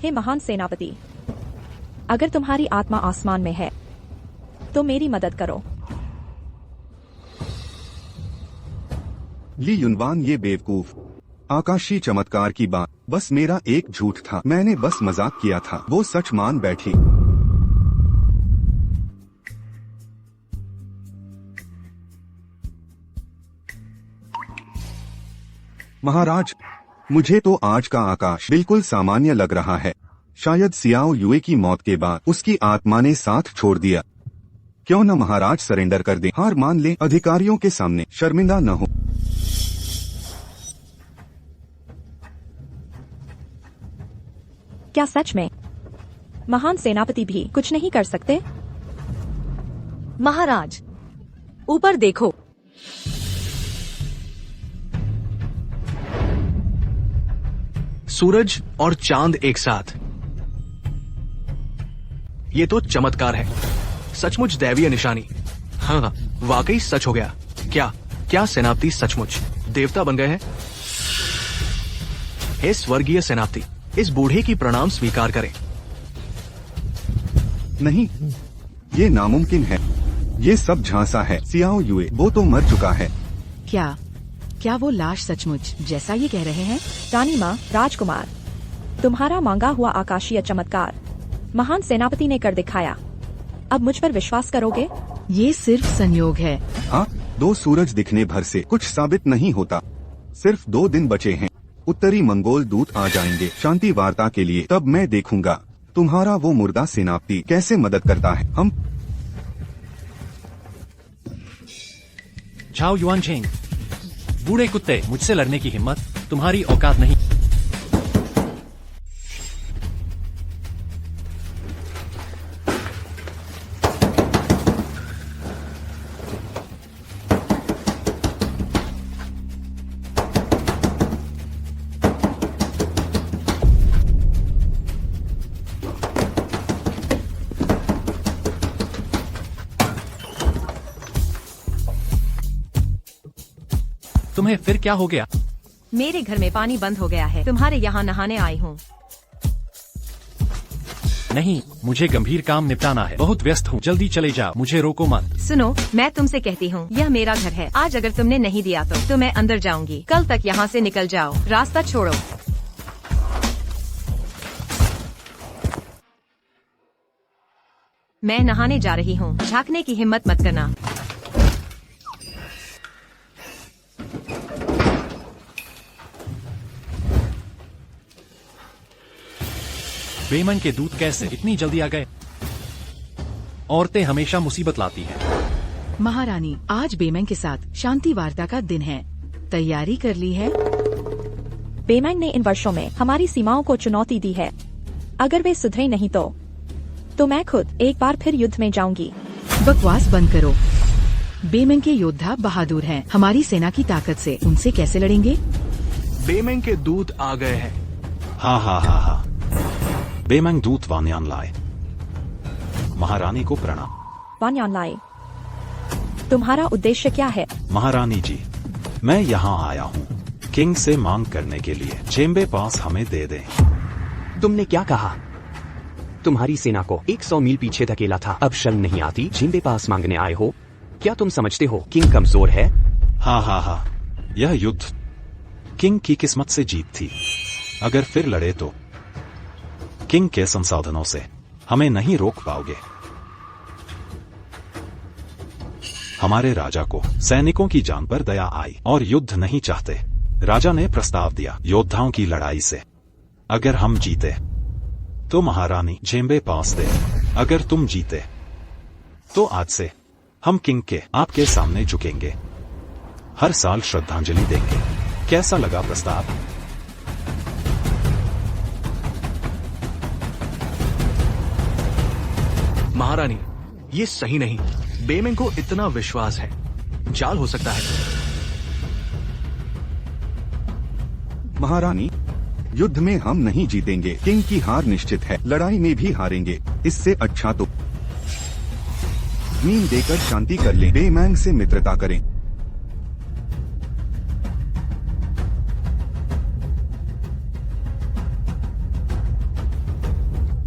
हे महान सेनापति, अगर तुम्हारी आत्मा आसमान में है तो मेरी मदद करो। ली युनवान ये बेवकूफ। आकाशीय चमत्कार की बात बस मेरा एक झूठ था। मैंने बस मजाक किया था। वो सच मान बैठी। महाराज, मुझे तो आज का आकाश बिल्कुल सामान्य लग रहा है। शायद सियाओ युए की मौत के बाद उसकी आत्मा ने साथ छोड़ दिया। क्यों न महाराज सरेंडर कर दे, हार मान ले, अधिकारियों के सामने शर्मिंदा न हो। क्या सच में महान सेनापति भी कुछ नहीं कर सकते? महाराज, ऊपर देखो। सूरज और चांद एक साथ। ये तो चमत्कार है, सचमुच दैवीय निशानी। हाँ, वाकई सच हो गया। क्या सेनापति सचमुच देवता बन गए हैं? हे स्वर्गीय सेनापति, इस बूढ़े की प्रणाम स्वीकार करें। नहीं, ये नामुमकिन है। ये सब झांसा है। सियाओ युए वो तो मर चुका है। क्या वो लाश सचमुच जैसा ये कह रहे हैं? रानी माँ, राजकुमार, तुम्हारा मांगा हुआ आकाशीय चमत्कार महान सेनापति ने कर दिखाया। अब मुझ पर विश्वास करोगे? ये सिर्फ संयोग है। हाँ, 2 सूरज दिखने भर से कुछ साबित नहीं होता। सिर्फ 2 दिन बचे हैं। उत्तरी मंगोल दूत आ जाएंगे शांति वार्ता के लिए। तब मैं देखूंगा तुम्हारा वो मुर्दा सेनापति कैसे मदद करता है। हम झाओ युआनचेंग, बूढ़े कुत्ते, मुझसे लड़ने की हिम्मत तुम्हारी औकात नहीं। तुम्हें फिर क्या हो गया? मेरे घर में पानी बंद हो गया है। तुम्हारे यहाँ नहाने आई हूँ। नहीं, मुझे गंभीर काम निपटाना है। बहुत व्यस्त हूँ, जल्दी चले जाओ, मुझे रोको मत। सुनो, मैं तुमसे कहती हूँ, यह मेरा घर है। आज अगर तुमने नहीं दिया तो मैं अंदर जाऊंगी। कल तक यहाँ से निकल जाओ, रास्ता छोड़ो। मैं नहाने जा रही हूँ, झांकने की हिम्मत मत करना। बेमन के दूत कैसे इतनी जल्दी आ गए? औरतें हमेशा मुसीबत लाती हैं। महारानी, आज बेमन के साथ शांति वार्ता का दिन है। तैयारी कर ली है? बेमैन ने इन वर्षों में हमारी सीमाओं को चुनौती दी है। अगर वे सुधरे नहीं तो मैं खुद एक बार फिर युद्ध में जाऊंगी। बकवास बंद करो। बेमन के योद्धा बहादुर हैं। हमारी सेना की ताकत से उनसे कैसे लड़ेंगे? बेमेंग के दूत आ गए हैं। हा। बेमंग दूत वान्यान लाए। महारानी को प्रणाम। वान्यान लाए, तुम्हारा उद्देश्य क्या है? महारानी जी, मैं यहाँ आया हूँ किंग से मांग करने के लिए। चेम्बे पास हमें दे दें। तुमने क्या कहा? तुम्हारी सेना को 100 मील पीछे धकेला था, अब शर्म नहीं आती चेम्बे पास मांगने आए हो? क्या तुम समझते हो किंग कमजोर है? हा, यह युद्ध किंग की किस्मत से जीत थी। अगर फिर लड़े तो किंग के संसाधनों से हमें नहीं रोक पाओगे। हमारे राजा को सैनिकों की जान पर दया आई और युद्ध नहीं चाहते। राजा ने प्रस्ताव दिया योद्धाओं की लड़ाई से। अगर हम जीते तो महारानी चेम्बे पास दे। अगर तुम जीते तो आज से हम किंग के आपके सामने झुकेंगे, हर साल श्रद्धांजलि देंगे। कैसा लगा प्रस्ताव? महारानी, ये सही नहीं। बेमेंग को इतना विश्वास है, जाल हो सकता है। महारानी, युद्ध में हम नहीं जीतेंगे। किंग की हार निश्चित है, लड़ाई में भी हारेंगे। इससे अच्छा तो नींद देकर शांति कर लें, बेमैंग से मित्रता करें।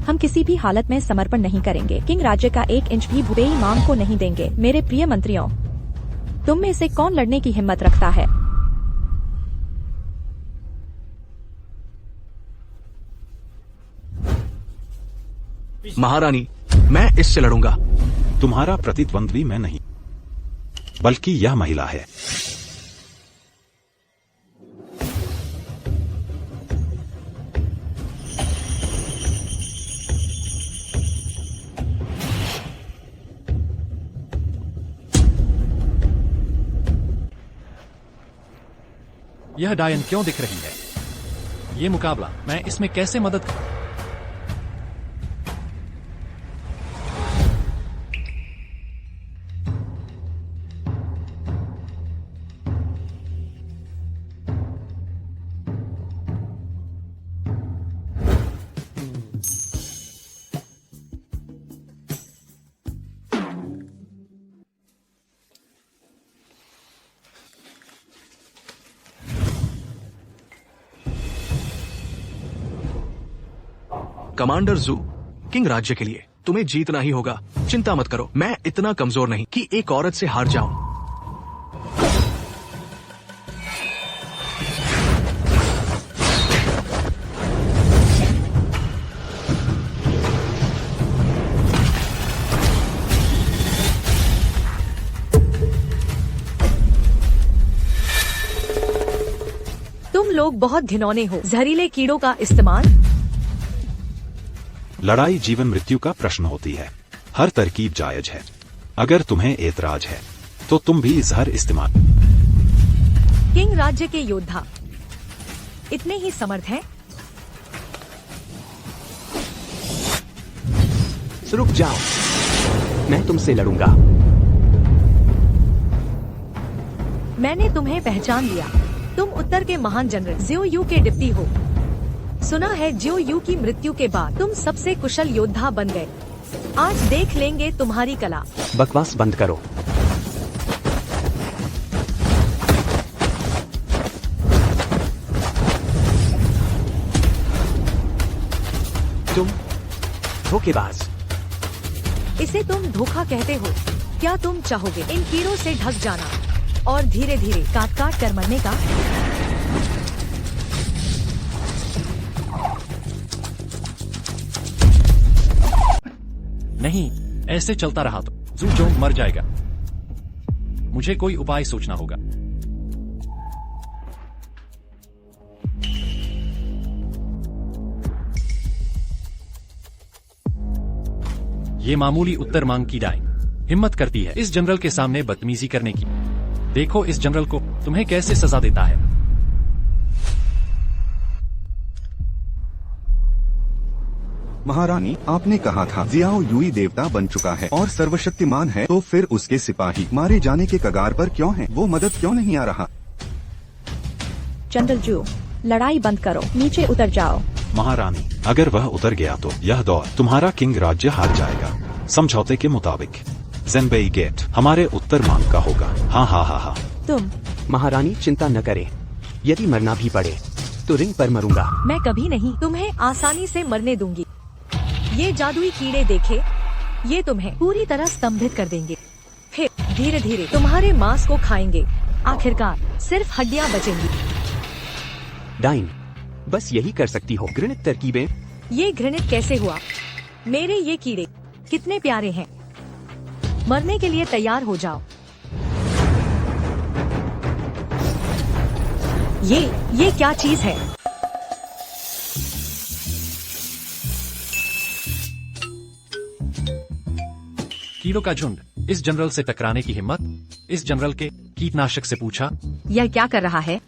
हम किसी भी हालत में समर्पण नहीं करेंगे। किंग राज्य का 1 इंच भी भूबेई मांग को नहीं देंगे। मेरे प्रिय मंत्रियों, तुम में से कौन लड़ने की हिम्मत रखता है? महारानी, मैं इससे लड़ूंगा। तुम्हारा प्रतिद्वंद्वी मैं नहीं, बल्कि यह महिला है। यह डायन क्यों दिख रही है? ये मुकाबला, मैं इसमें कैसे मदद करूं? कमांडर जू, किंग राज्य के लिए तुम्हें जीतना ही होगा। चिंता मत करो, मैं इतना कमजोर नहीं कि एक औरत से हार जाऊं। तुम लोग बहुत घिनौने हो। जहरीले कीड़ों का इस्तेमाल। लड़ाई जीवन मृत्यु का प्रश्न होती है। हर तरकीब जायज है। अगर तुम्हें एतराज है तो तुम भी जहर इस्तेमाल। किंग राज्य के योद्धा इतने ही समर्थ हैं। रुक जाओ, मैं तुमसे लड़ूंगा। मैंने तुम्हें पहचान लिया। तुम उत्तर के महान जनरल जियो यू के डिप्टी हो। सुना है जियो यू की मृत्यु के बाद तुम सबसे कुशल योद्धा बन गए। आज देख लेंगे तुम्हारी कला। बकवास बंद करो। तुम धोखेबाज। इसे तुम धोखा कहते हो? क्या तुम चाहोगे इन कीड़ों से ढक जाना और धीरे धीरे काट काट कर मरने का? नहीं, ऐसे चलता रहा तो जू जोंग मर जाएगा। मुझे कोई उपाय सोचना होगा। ये मामूली उत्तर मांग की डायन हिम्मत करती है इस जनरल के सामने बदतमीजी करने की। देखो इस जनरल को तुम्हें कैसे सजा देता है। महारानी, आपने कहा था जियाओ यूई देवता बन चुका है और सर्वशक्तिमान है, तो फिर उसके सिपाही मारे जाने के कगार पर क्यों हैं? वो मदद क्यों नहीं आ रहा? जनरल जू, लड़ाई बंद करो, नीचे उतर जाओ। महारानी, अगर वह उतर गया तो यह दौर तुम्हारा किंग राज्य हार जाएगा। समझौते के मुताबिक ज़ेनबेई गेट हमारे उत्तर मांग का होगा। हाँ हाँ हाँ हाँ। तुम महारानी चिंता न करे, यदि मरना भी पड़े तो रिंग पर मरूंगा। मैं कभी नहीं तुम्हें आसानी से मरने दूंगी। ये जादुई कीड़े देखे, ये तुम्हें पूरी तरह स्तंभित कर देंगे, फिर धीरे धीरे तुम्हारे मांस को खाएंगे। आखिरकार सिर्फ हड्डियां बचेंगी। डाइन, बस यही कर सकती हो। घृणित तरकीबें। ये घृणित कैसे हुआ? मेरे ये कीड़े कितने प्यारे हैं। मरने के लिए तैयार हो जाओ। ये क्या चीज है? कीड़ों का झुंड इस जनरल से टकराने की हिम्मत। इस जनरल के कीटनाशक से पूछा, यह क्या कर रहा है?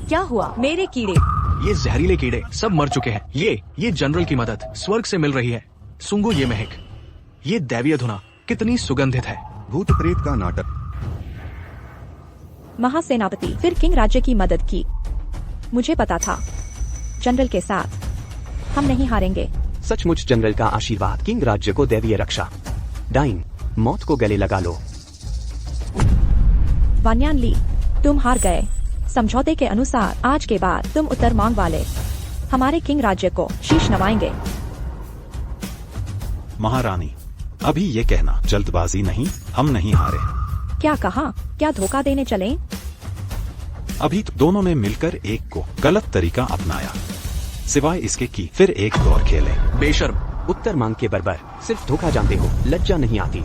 क्या हुआ? मेरे कीड़े। ये जहरीले कीड़े सब मर चुके हैं। ये जनरल की मदद स्वर्ग से मिल रही है। सुंगो ये महक, ये दैवीय धुना कितनी सुगंधित है। भूत प्रेत का नाटक। महासेनापति फिर किंग राज्य की मदद की। मुझे पता था जनरल के साथ हम नहीं हारेंगे। सचमुच जनरल का आशीर्वाद, किंग राज्य को दैवीय रक्षा। डाइन, मौत को गले लगा लो। वान्यान ली, तुम हार गए। समझौते के अनुसार आज के बाद तुम उत्तर मांग वाले हमारे किंग राज्य को शीश नवाएंगे। महारानी, अभी ये कहना जल्दबाजी नहीं, हम नहीं हारे। क्या कहा? क्या धोखा देने चले? अभी तो दोनों ने मिलकर एक को गलत तरीका अपनाया, सिवाय इसके कि फिर एक दौर खेले। बेशर्म। उत्तर मांग के बर्बर, सिर्फ धोखा जानते हो, लज्जा नहीं आती।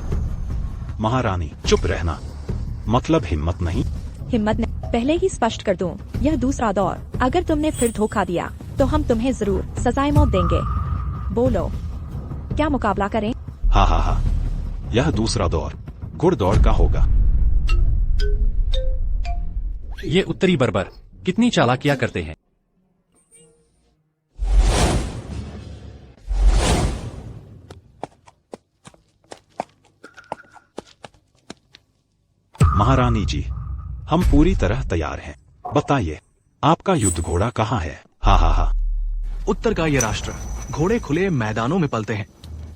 महारानी चुप रहना, मतलब हिम्मत नहीं। हिम्मत ने पहले ही स्पष्ट कर दूं, यह दूसरा दौर। अगर तुमने फिर धोखा दिया तो हम तुम्हें जरूर सजाए मौत देंगे। बोलो, क्या मुकाबला करें? यह दूसरा दौर घुड़दौड़ का होगा। ये उत्तरी बर्बर कितनी चालाकियां करते हैं। महारानी जी, हम पूरी तरह तैयार हैं। बताइए, आपका युद्ध घोड़ा कहाँ है? हा हा हा। उत्तर का ये राष्ट्र घोड़े खुले मैदानों में पलते हैं।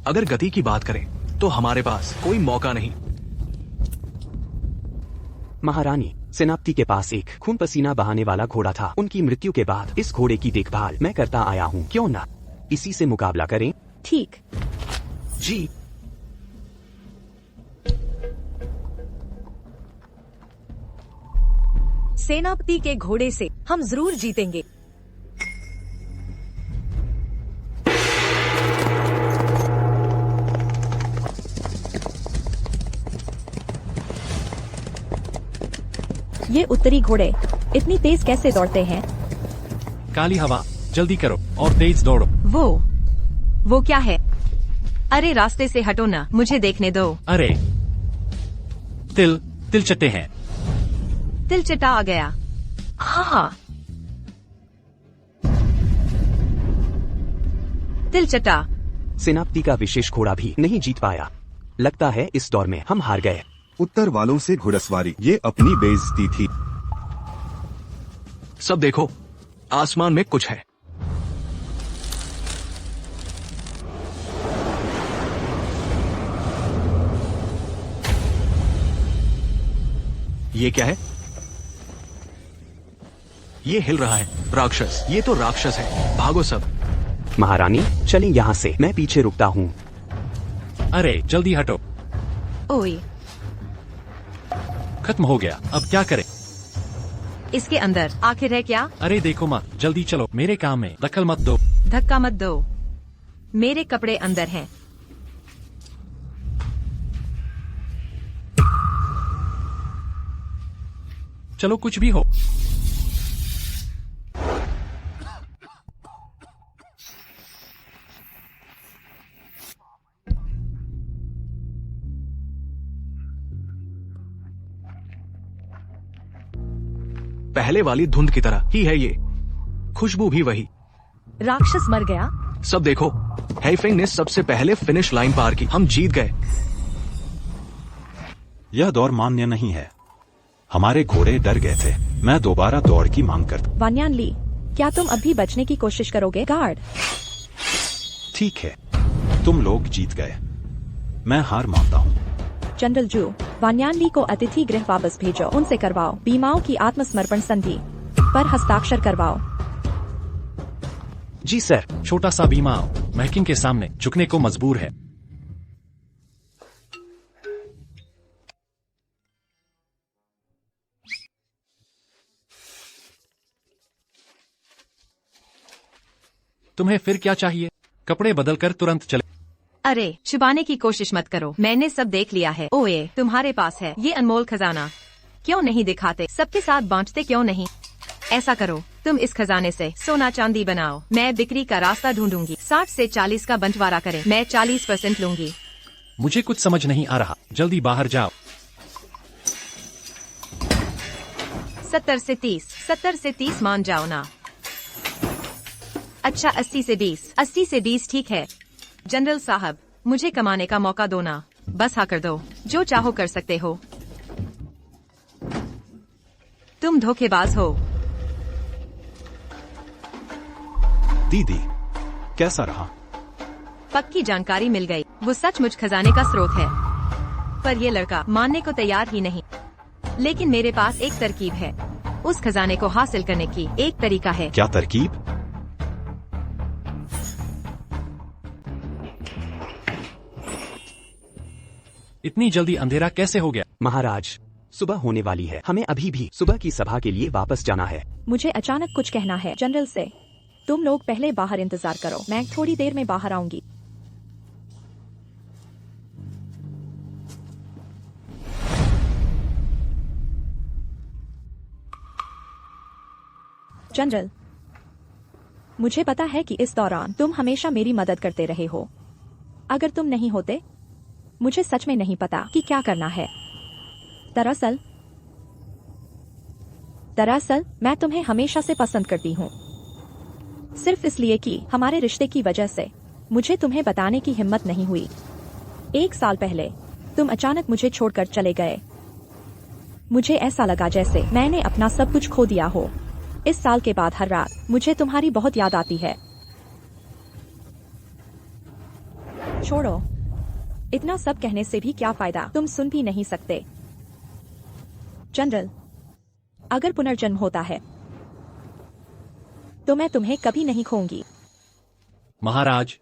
अगर गति की बात करें तो हमारे पास कोई मौका नहीं। महारानी, सेनापति के पास एक खून पसीना बहाने वाला घोड़ा था। उनकी मृत्यु के बाद इस घोड़े की देखभाल मैं करता आया हूँ। क्यों ना इसी से मुकाबला करें? ठीक। जी। सेनापति के घोड़े से हम जरूर जीतेंगे। ये उत्तरी घोड़े इतनी तेज कैसे दौड़ते हैं? काली हवा, जल्दी करो और तेज दौड़ो। वो क्या है? अरे रास्ते से हटो ना, मुझे देखने दो। अरे तिल चट्टे हैं। तिल चटा आ गया। हाँ, तिल चटा। सेनापति का विशेष घोड़ा भी नहीं जीत पाया। लगता है इस दौर में हम हार गए। उत्तर वालों से घुड़सवारी, ये अपनी बेइज्जती थी। सब देखो, आसमान में कुछ है। ये क्या है? ये हिल रहा है। राक्षस, ये तो राक्षस है। भागो सब। महारानी, चलें यहाँ से। मैं पीछे रुकता हूँ। अरे जल्दी हटो। ओए, खत्म हो गया, अब क्या करें? इसके अंदर आखिर है क्या? अरे देखो माँ, जल्दी चलो, मेरे काम में दखल मत दो। धक्का मत दो, मेरे कपड़े अंदर हैं। चलो कुछ भी हो। पहले वाली धुंध की तरह ही है ये, खुशबू भी वही। राक्षस मर गया। सब देखो, हेइफेंग ने सबसे पहले फिनिश लाइन पार की। हम जीत गए। यह दौर मान्य नहीं है। हमारे घोड़े डर गए थे। मैं दोबारा दौड़ की मांग करता। वान्यान ली, क्या तुम अब भी बचने की कोशिश करोगे? गार्ड। ठीक है, तुम लोग जीत गए। मैं हार मानता हूँ। जनरल जू, वान्यान ली को अतिथि गृह वापस भेजो। उनसे करवाओ बीमाओं की आत्मसमर्पण संधि पर हस्ताक्षर करवाओ। जी सर। छोटा सा बीमा महकिंग के सामने झुकने को मजबूर है। तुम्हें फिर क्या चाहिए? कपड़े बदलकर तुरंत चले। अरे छुपाने की कोशिश मत करो, मैंने सब देख लिया है। ओए, तुम्हारे पास है ये अनमोल खजाना, क्यों नहीं दिखाते? सबके साथ बांटते क्यों नहीं? ऐसा करो, तुम इस खजाने से सोना चांदी बनाओ। मैं बिक्री का रास्ता ढूंढूंगी। 60 से 40 का बंटवारा करें। मैं 40% लूंगी। मुझे कुछ समझ नहीं आ रहा, जल्दी बाहर जाओ। 70 से 30, 70 से 30 मान जाओ ना। अच्छा 80 से 20, 80 से 20 ठीक है। जनरल साहब, मुझे कमाने का मौका दो ना, बस हाँ कर दो, जो चाहो कर सकते हो। तुम धोखेबाज हो। दीदी, कैसा रहा? पक्की जानकारी मिल गई, वो सचमुच खजाने का स्रोत है। पर ये लड़का मानने को तैयार ही नहीं। लेकिन मेरे पास एक तरकीब है। उस खजाने को हासिल करने की एक तरीका है। क्या तरकीब? इतनी जल्दी अंधेरा कैसे हो गया? महाराज, सुबह होने वाली है। हमें अभी भी सुबह की सभा के लिए वापस जाना है। मुझे अचानक कुछ कहना है जनरल से। तुम लोग पहले बाहर इंतजार करो, मैं थोड़ी देर में बाहर आऊंगी। जनरल, मुझे पता है कि इस दौरान तुम हमेशा मेरी मदद करते रहे हो। अगर तुम नहीं होते मुझे सच में नहीं पता कि क्या करना है। दरअसल मैं तुम्हें हमेशा से पसंद करती हूँ, सिर्फ इसलिए कि हमारे रिश्ते की वजह से मुझे तुम्हें बताने की हिम्मत नहीं हुई। 1 साल पहले तुम अचानक मुझे छोड़कर चले गए। मुझे ऐसा लगा जैसे मैंने अपना सब कुछ खो दिया हो। इस साल के बाद हर रात मुझे तुम्हारी बहुत याद आती है। छोड़ो, इतना सब कहने से भी क्या फायदा, तुम सुन भी नहीं सकते। जनरल, अगर पुनर्जन्म होता है तो मैं तुम्हें कभी नहीं खोऊंगी। महाराज,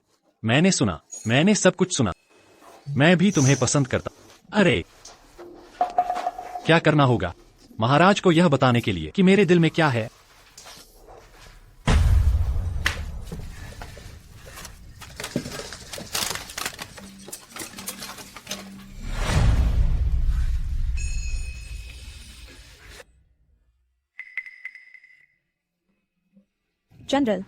मैंने सुना, मैंने सब कुछ सुना। मैं भी तुम्हें पसंद करता। अरे, क्या करना होगा महाराज को यह बताने के लिए कि मेरे दिल में क्या है? जनरल,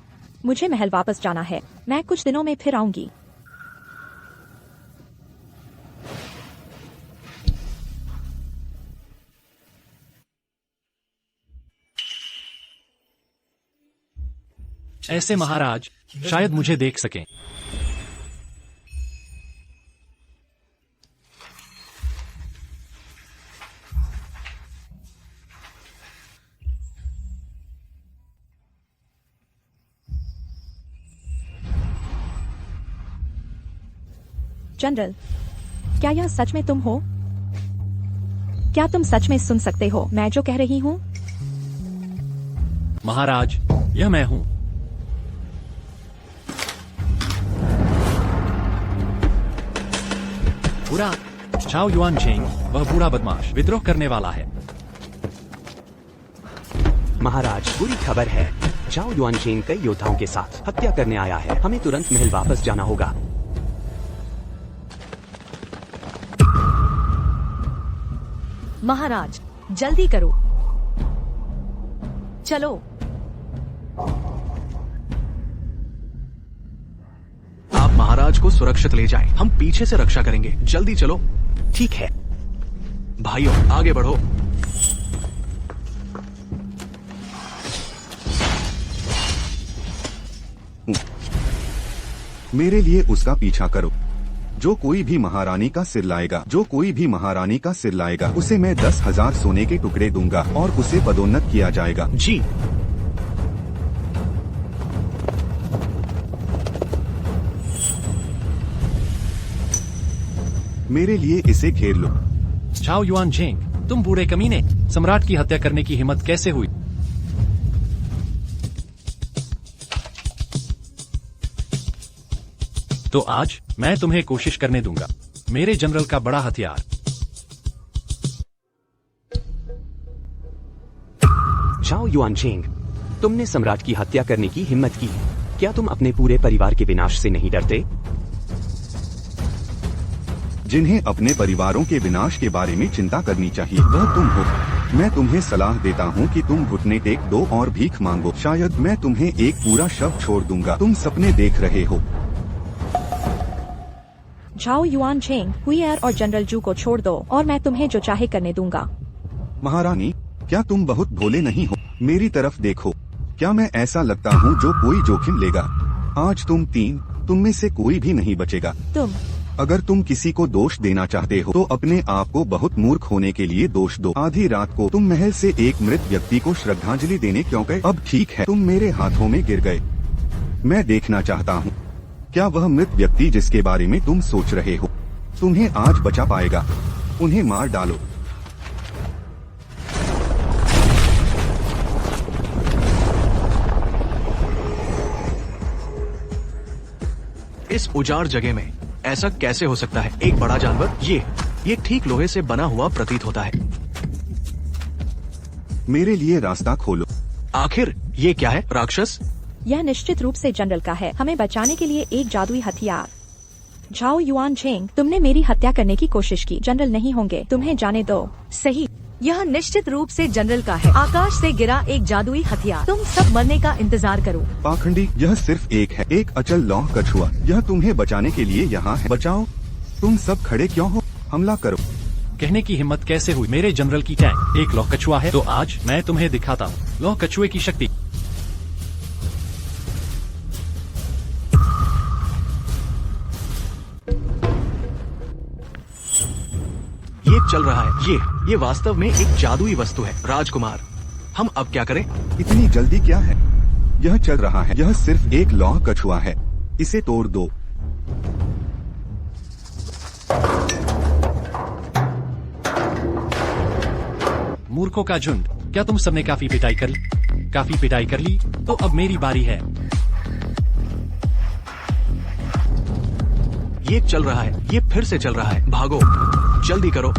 मुझे महल वापस जाना है। मैं कुछ दिनों में फिर आऊंगी। ऐसे महाराज शायद मुझे देख सकें। जनरल, क्या यह सच में तुम हो? क्या तुम सच में सुन सकते हो मैं जो कह रही हूँ? महाराज, यह मैं हूँ। बुरा चाओ युआन चेंग, वह बूढ़ा बदमाश विद्रोह करने वाला है। महाराज, बुरी खबर है। चाओ युआनचेंग कई योद्धाओं के साथ हत्या करने आया है। हमें तुरंत महल वापस जाना होगा। महाराज, जल्दी करो, चलो। आप महाराज को सुरक्षित ले जाएं। हम पीछे से रक्षा करेंगे। जल्दी चलो। ठीक है भाइयों, आगे बढ़ो। मेरे लिए उसका पीछा करो। जो कोई भी महारानी का सिर लाएगा, उसे मैं 10,000 सोने के टुकड़े दूंगा और उसे पदोन्नत किया जाएगा। जी। मेरे लिए इसे घेर लो। चाओ युआन चेंग, तुम बूढ़े कमीने, सम्राट की हत्या करने की हिम्मत कैसे हुई? तो आज मैं तुम्हें कोशिश करने दूंगा। मेरे जनरल का बड़ा हथियार। चाओ युआनचेंग, तुमने सम्राट की हत्या करने की हिम्मत की। क्या तुम अपने पूरे परिवार के विनाश से नहीं डरते? जिन्हें अपने परिवारों के विनाश के बारे में चिंता करनी चाहिए वह तुम हो। मैं तुम्हें सलाह देता हूँ कि तुम घुटने टेक दो और भीख मांगो। शायद मैं तुम्हें एक पूरा शव छोड़ दूंगा। तुम सपने देख रहे हो। झाओ युआनचेंग, हुईएर और जनरल जू को छोड़ दो और मैं तुम्हें जो चाहे करने दूंगा। महारानी, क्या तुम बहुत भोले नहीं हो? मेरी तरफ देखो। क्या मैं ऐसा लगता हूँ जो कोई जोखिम लेगा? आज तुम में से कोई भी नहीं बचेगा। अगर तुम किसी को दोष देना चाहते हो तो अपने आप को बहुत मूर्ख होने के लिए दोष दो। आधी रात को तुम महल से एक मृत व्यक्ति को श्रद्धांजलि देने क्यों गए? अब ठीक है, तुम मेरे हाथों में गिर गए। मैं देखना चाहता हूँ क्या वह मृत व्यक्ति जिसके बारे में तुम सोच रहे हो तुम्हें आज बचा पाएगा। उन्हें मार डालो। इस उजाड़ जगह में ऐसा कैसे हो सकता है? एक बड़ा जानवर, ये ठीक लोहे से बना हुआ प्रतीत होता है। मेरे लिए रास्ता खोलो। आखिर ये क्या है? राक्षस? यह निश्चित रूप से जनरल का है। हमें बचाने के लिए एक जादुई हथियार। झाओ युआनचेंग, तुमने मेरी हत्या करने की कोशिश की। जनरल नहीं होंगे, तुम्हें जाने दो। सही, यह निश्चित रूप से जनरल का है। आकाश से गिरा एक जादुई हथियार। तुम सब मरने का इंतजार करो। पाखंडी, यह सिर्फ एक है, एक अचल लौह कछुआ। यह तुम्हें बचाने के लिए यहाँ है। बचाओ। तुम सब खड़े क्यों हो? हमला करो। कहने की हिम्मत कैसे हुई? मेरे जनरल की टैंक एक लौह कछुआ है, तो आज मैं तुम्हें दिखाता हूँ लौह कछुए की शक्ति। ये चल रहा है, ये वास्तव में एक जादुई वस्तु है। राजकुमार, हम अब क्या करें? इतनी जल्दी क्या है? यह चल रहा है। यह सिर्फ एक लौह कछुआ है, इसे तोड़ दो। मूर्खों का झुंड, क्या तुम सबने काफी पिटाई कर ली? काफी पिटाई कर ली, तो अब मेरी बारी है। ये चल रहा है, ये फिर से चल रहा है। भागो, जल्दी करो।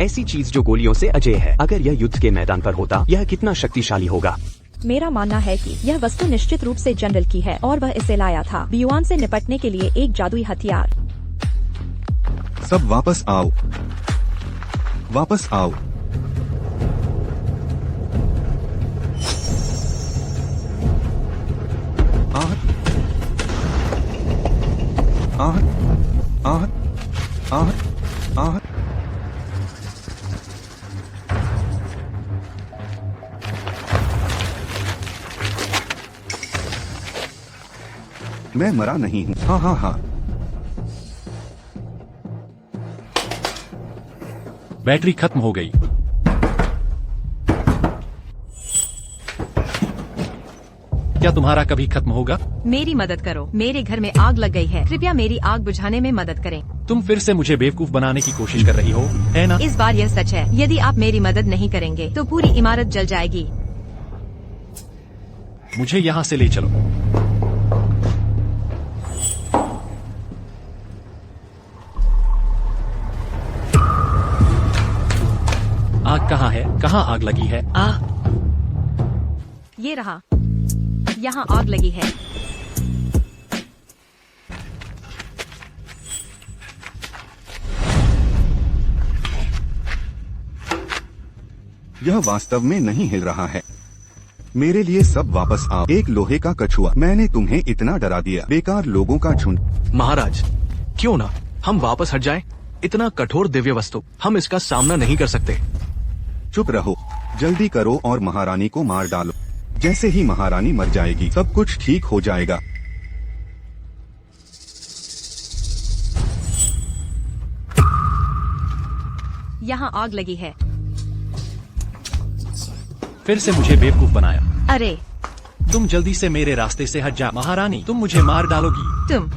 ऐसी चीज जो गोलियों से अजय है, अगर यह युद्ध के मैदान पर होता, यह कितना शक्तिशाली होगा। मेरा मानना है कि यह वस्तु निश्चित रूप से जनरल की है और वह इसे लाया था बियुआन से निपटने के लिए एक जादुई हथियार। सब वापस आओ, वापस आओ। आहट, आहट, आहट, आहट, आहट। मैं मरा नहीं हूँ। हाँ हाँ हाँ। बैटरी खत्म हो गई। क्या तुम्हारा कभी खत्म होगा? मेरी मदद करो, मेरे घर में आग लग गई है, कृपया मेरी आग बुझाने में मदद करें। तुम फिर से मुझे बेवकूफ बनाने की कोशिश कर रही हो, है ना? इस बार यह सच है, यदि आप मेरी मदद नहीं करेंगे तो पूरी इमारत जल जाएगी। मुझे यहाँ से ले चलो। आग कहाँ है? कहाँ आग लगी है? ये रहा, यहाँ आग लगी है। यह वास्तव में नहीं हिल रहा है। मेरे लिए सब वापस आओ। एक लोहे का कछुआ, मैंने तुम्हें इतना डरा दिया। बेकार लोगों का झुंड। महाराज, क्यों ना हम वापस हट जाएं? इतना कठोर दिव्य वस्तु, हम इसका सामना नहीं कर सकते। चुप रहो, जल्दी करो और महारानी को मार डालो। जैसे ही महारानी मर जाएगी सब कुछ ठीक हो जाएगा। यहाँ आग लगी है। फिर से मुझे बेवकूफ बनाया। अरे तुम जल्दी से मेरे रास्ते से हट जा। महारानी, तुम मुझे मार डालोगी। तुम,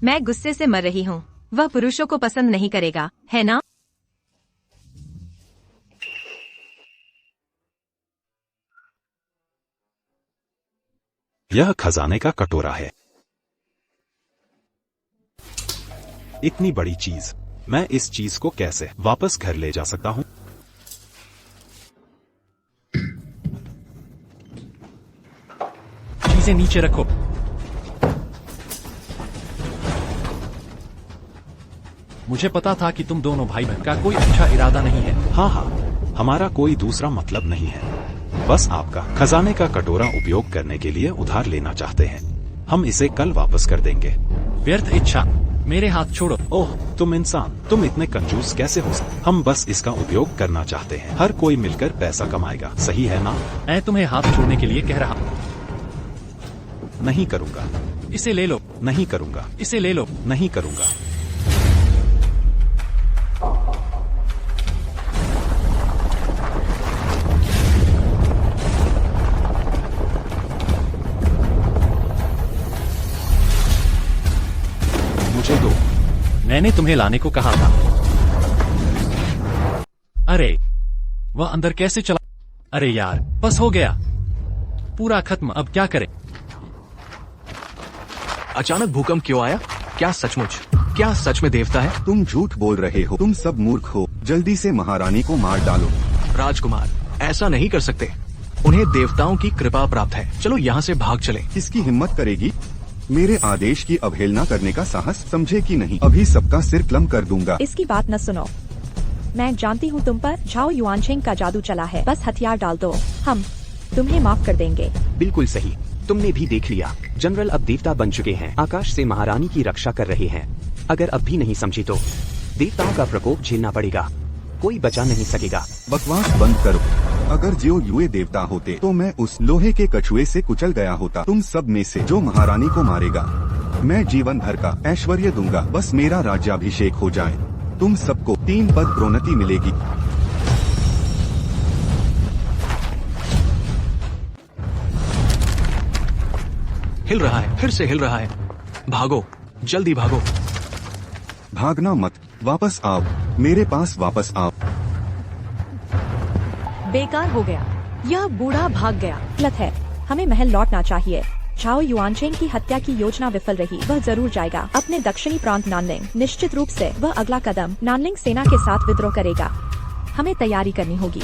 मैं गुस्से से मर रही हूँ। वह पुरुषों को पसंद नहीं करेगा, है ना? यह खजाने का कटोरा है। इतनी बड़ी चीज, मैं इस चीज को कैसे वापस घर ले जा सकता हूँ? चीजें नीचे रखो। मुझे पता था कि तुम दोनों भाई बहन का कोई अच्छा इरादा नहीं है। हाँ हाँ, हमारा कोई दूसरा मतलब नहीं है। बस आपका खजाने का कटोरा उपयोग करने के लिए उधार लेना चाहते हैं। हम इसे कल वापस कर देंगे। व्यर्थ इच्छा, मेरे हाथ छोड़ो। ओह, तुम इंसान, तुम इतने कंजूस कैसे हो सकते? हम बस इसका उपयोग करना चाहते हैं। हर कोई मिलकर पैसा कमाएगा, सही है ना? मैं तुम्हें हाथ छोड़ने के लिए कह रहा हूँ। नहीं करूँगा। इसे ले लो। नहीं करूँगा। इसे ले लो। नहीं करूँगा। मुझे दो। मैंने तुम्हें लाने को कहा था। अरे, वह अंदर कैसे चला? अरे यार, बस हो गया, पूरा खत्म। अब क्या करें? अचानक भूकंप क्यों आया? क्या सचमुच? क्या सच में देवता है? तुम झूठ बोल रहे हो। तुम सब मूर्ख हो। जल्दी से महारानी को मार डालो। राजकुमार, ऐसा नहीं कर सकते। उन्हें देवताओं की कृपा प्राप्त है। चलो यहाँ से भाग चले। किसकी हिम्मत करेगी मेरे आदेश की अवहेलना करने का साहस? समझे कि नहीं? अभी सबका सिर कलम कर दूंगा। इसकी बात न सुनो। मैं जानती हूँ तुम पर झाओ युआनचेंग का जादू चला है। बस हथियार डाल दो, हम तुम्हें माफ कर देंगे। बिल्कुल सही। तुमने भी देख लिया, जनरल अब देवता बन चुके हैं, आकाश से महारानी की रक्षा कर रहे हैं। अगर अब भी नहीं समझी तो देवताओं का प्रकोप झेलना पड़ेगा, कोई बचा नहीं सकेगा। बकवास बंद करो। अगर जो युए देवता होते तो मैं उस लोहे के कछुए से कुचल गया होता। तुम सब में से जो महारानी को मारेगा मैं जीवन भर का ऐश्वर्य दूंगा, बस मेरा राज्याभिषेक हो जाए। तुम सबको 3 पद प्रोन्नति मिलेगी। हिल रहा है, फिर से हिल रहा है। भागो, जल्दी भागो। भागना मत, वापस आओ, मेरे पास वापस आओ। बेकार हो गया, यह बूढ़ा भाग गया। गलत है, हमें महल लौटना चाहिए। झाओ युआनचेंग की हत्या की योजना विफल रही, वह जरूर जाएगा अपने दक्षिणी प्रांत नानलिंग। निश्चित रूप से वह अगला कदम नानलिंग सेना के साथ विद्रोह करेगा। हमें तैयारी करनी होगी।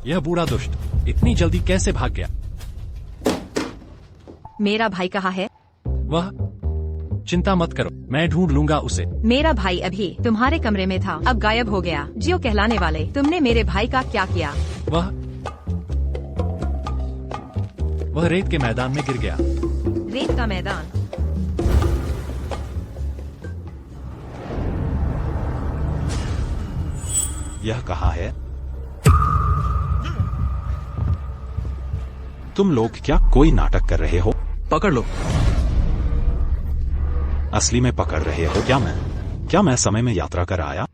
यह बूढ़ा दुष्ट इतनी जल्दी कैसे भाग गया? मेरा भाई कहाँ है? वह चिंता मत करो, मैं ढूंढ लूंगा उसे। मेरा भाई अभी तुम्हारे कमरे में था, अब गायब हो गया। जियो कहलाने वाले, तुमने मेरे भाई का क्या किया? वह रेत के मैदान में गिर गया। रेत का मैदान? यह कहाँ है? तुम लोग क्या कोई नाटक कर रहे हो? पकड़ लो। असली में पकड़ रहे हो क्या मैं समय में यात्रा कर आया?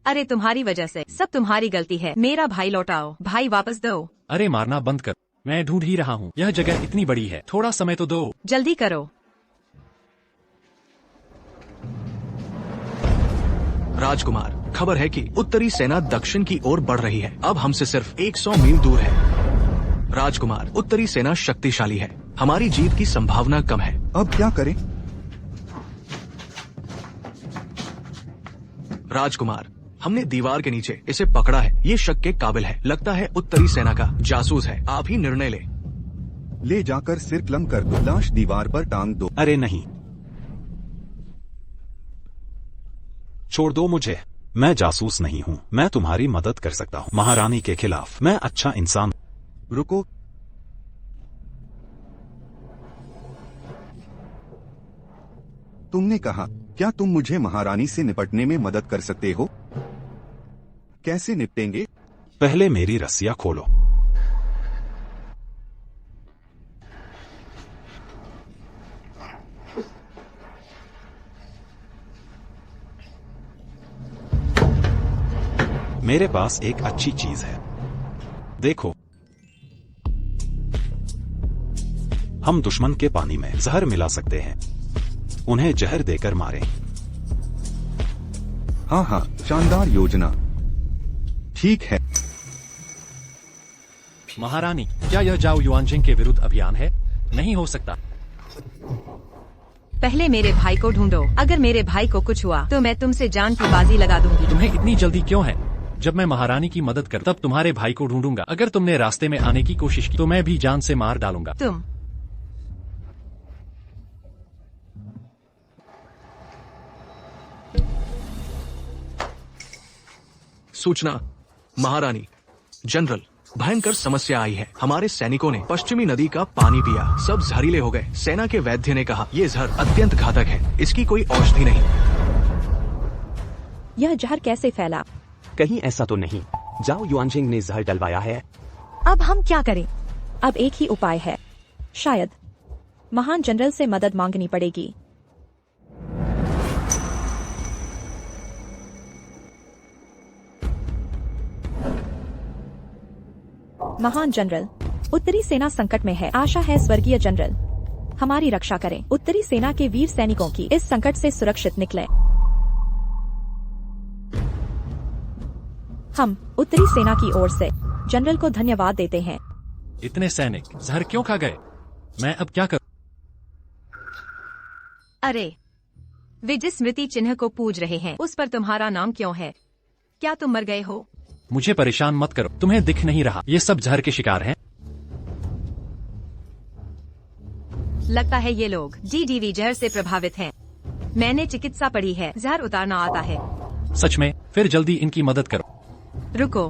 अरे तुम्हारी वजह से, सब तुम्हारी गलती है। मेरा भाई लौटाओ, भाई वापस दो। अरे मारना बंद कर, मैं ढूंढ ही रहा हूँ। यह जगह इतनी बड़ी है, थोड़ा समय तो दो। जल्दी करो। राजकुमार, खबर है कि उत्तरी सेना दक्षिण की ओर बढ़ रही है। अब हमसे सिर्फ 100 मील दूर है। राजकुमार, उत्तरी सेना शक्तिशाली है, हमारी जीत की संभावना कम है। अब क्या करें? राजकुमार, हमने दीवार के नीचे इसे पकड़ा है, ये शक के काबिल है। लगता है उत्तरी सेना का जासूस है। आप ही निर्णय ले जाकर सिर क्लम कर दो, लाश दीवार पर टांग दो। अरे नहीं, छोड़ दो मुझे, मैं जासूस नहीं हूँ। मैं तुम्हारी मदद कर सकता हूँ महारानी के खिलाफ। मैं अच्छा इंसान। रुको, तुमने कहा, क्या तुम मुझे महारानी से निपटने में मदद कर सकते हो? कैसे निपटेंगे? पहले मेरी रस्सियां खोलो। मेरे पास एक अच्छी चीज है, देखो। हम दुश्मन के पानी में जहर मिला सकते हैं, उन्हें जहर देकर मारें। हाँ हाँ, शानदार योजना। ठीक है। महारानी, क्या यह जाओ युआनचेंग के विरुद्ध अभियान है? नहीं हो सकता। पहले मेरे भाई को ढूंढो। अगर मेरे भाई को कुछ हुआ तो मैं तुमसे जान की बाजी लगा दूंगी। तुम्हें इतनी जल्दी क्यों है? जब मैं महारानी की मदद कर तब तुम्हारे भाई को ढूंढूंगा। अगर तुमने रास्ते में आने की कोशिश की तो मैं भी जान से मार डालूंगा। तुम सूचना, महारानी, जनरल, भयंकर समस्या आई है। हमारे सैनिकों ने पश्चिमी नदी का पानी पिया, सब जहरीले हो गए। सेना के वैद्य ने कहा ये जहर अत्यंत घातक है, इसकी कोई औषधि नहीं। यह जहर कैसे फैला? कहीं ऐसा तो नहीं जाओ युआनचेंग ने जहर डलवाया है? अब हम क्या करें? अब एक ही उपाय है, शायद महान जनरल से मदद मांगनी पड़ेगी। महान जनरल, उत्तरी सेना संकट में है। आशा है स्वर्गीय जनरल हमारी रक्षा करें। उत्तरी सेना के वीर सैनिकों की इस संकट से सुरक्षित निकलें। हम उत्तरी सेना की ओर से जनरल को धन्यवाद देते हैं। इतने सैनिक जहर क्यों खा गए? मैं अब क्या करूं? अरे, वे जिस स्मृति चिन्ह को पूज रहे हैं उस पर तुम्हारा नाम क्यों है? क्या तुम मर गए हो? मुझे परेशान मत करो, तुम्हें दिख नहीं रहा ये सब जहर के शिकार हैं? लगता है ये लोग GDV जहर से प्रभावित हैं। मैंने चिकित्सा पढ़ी है, जहर उतारना आता है। सच में? फिर जल्दी इनकी मदद करो। रुको,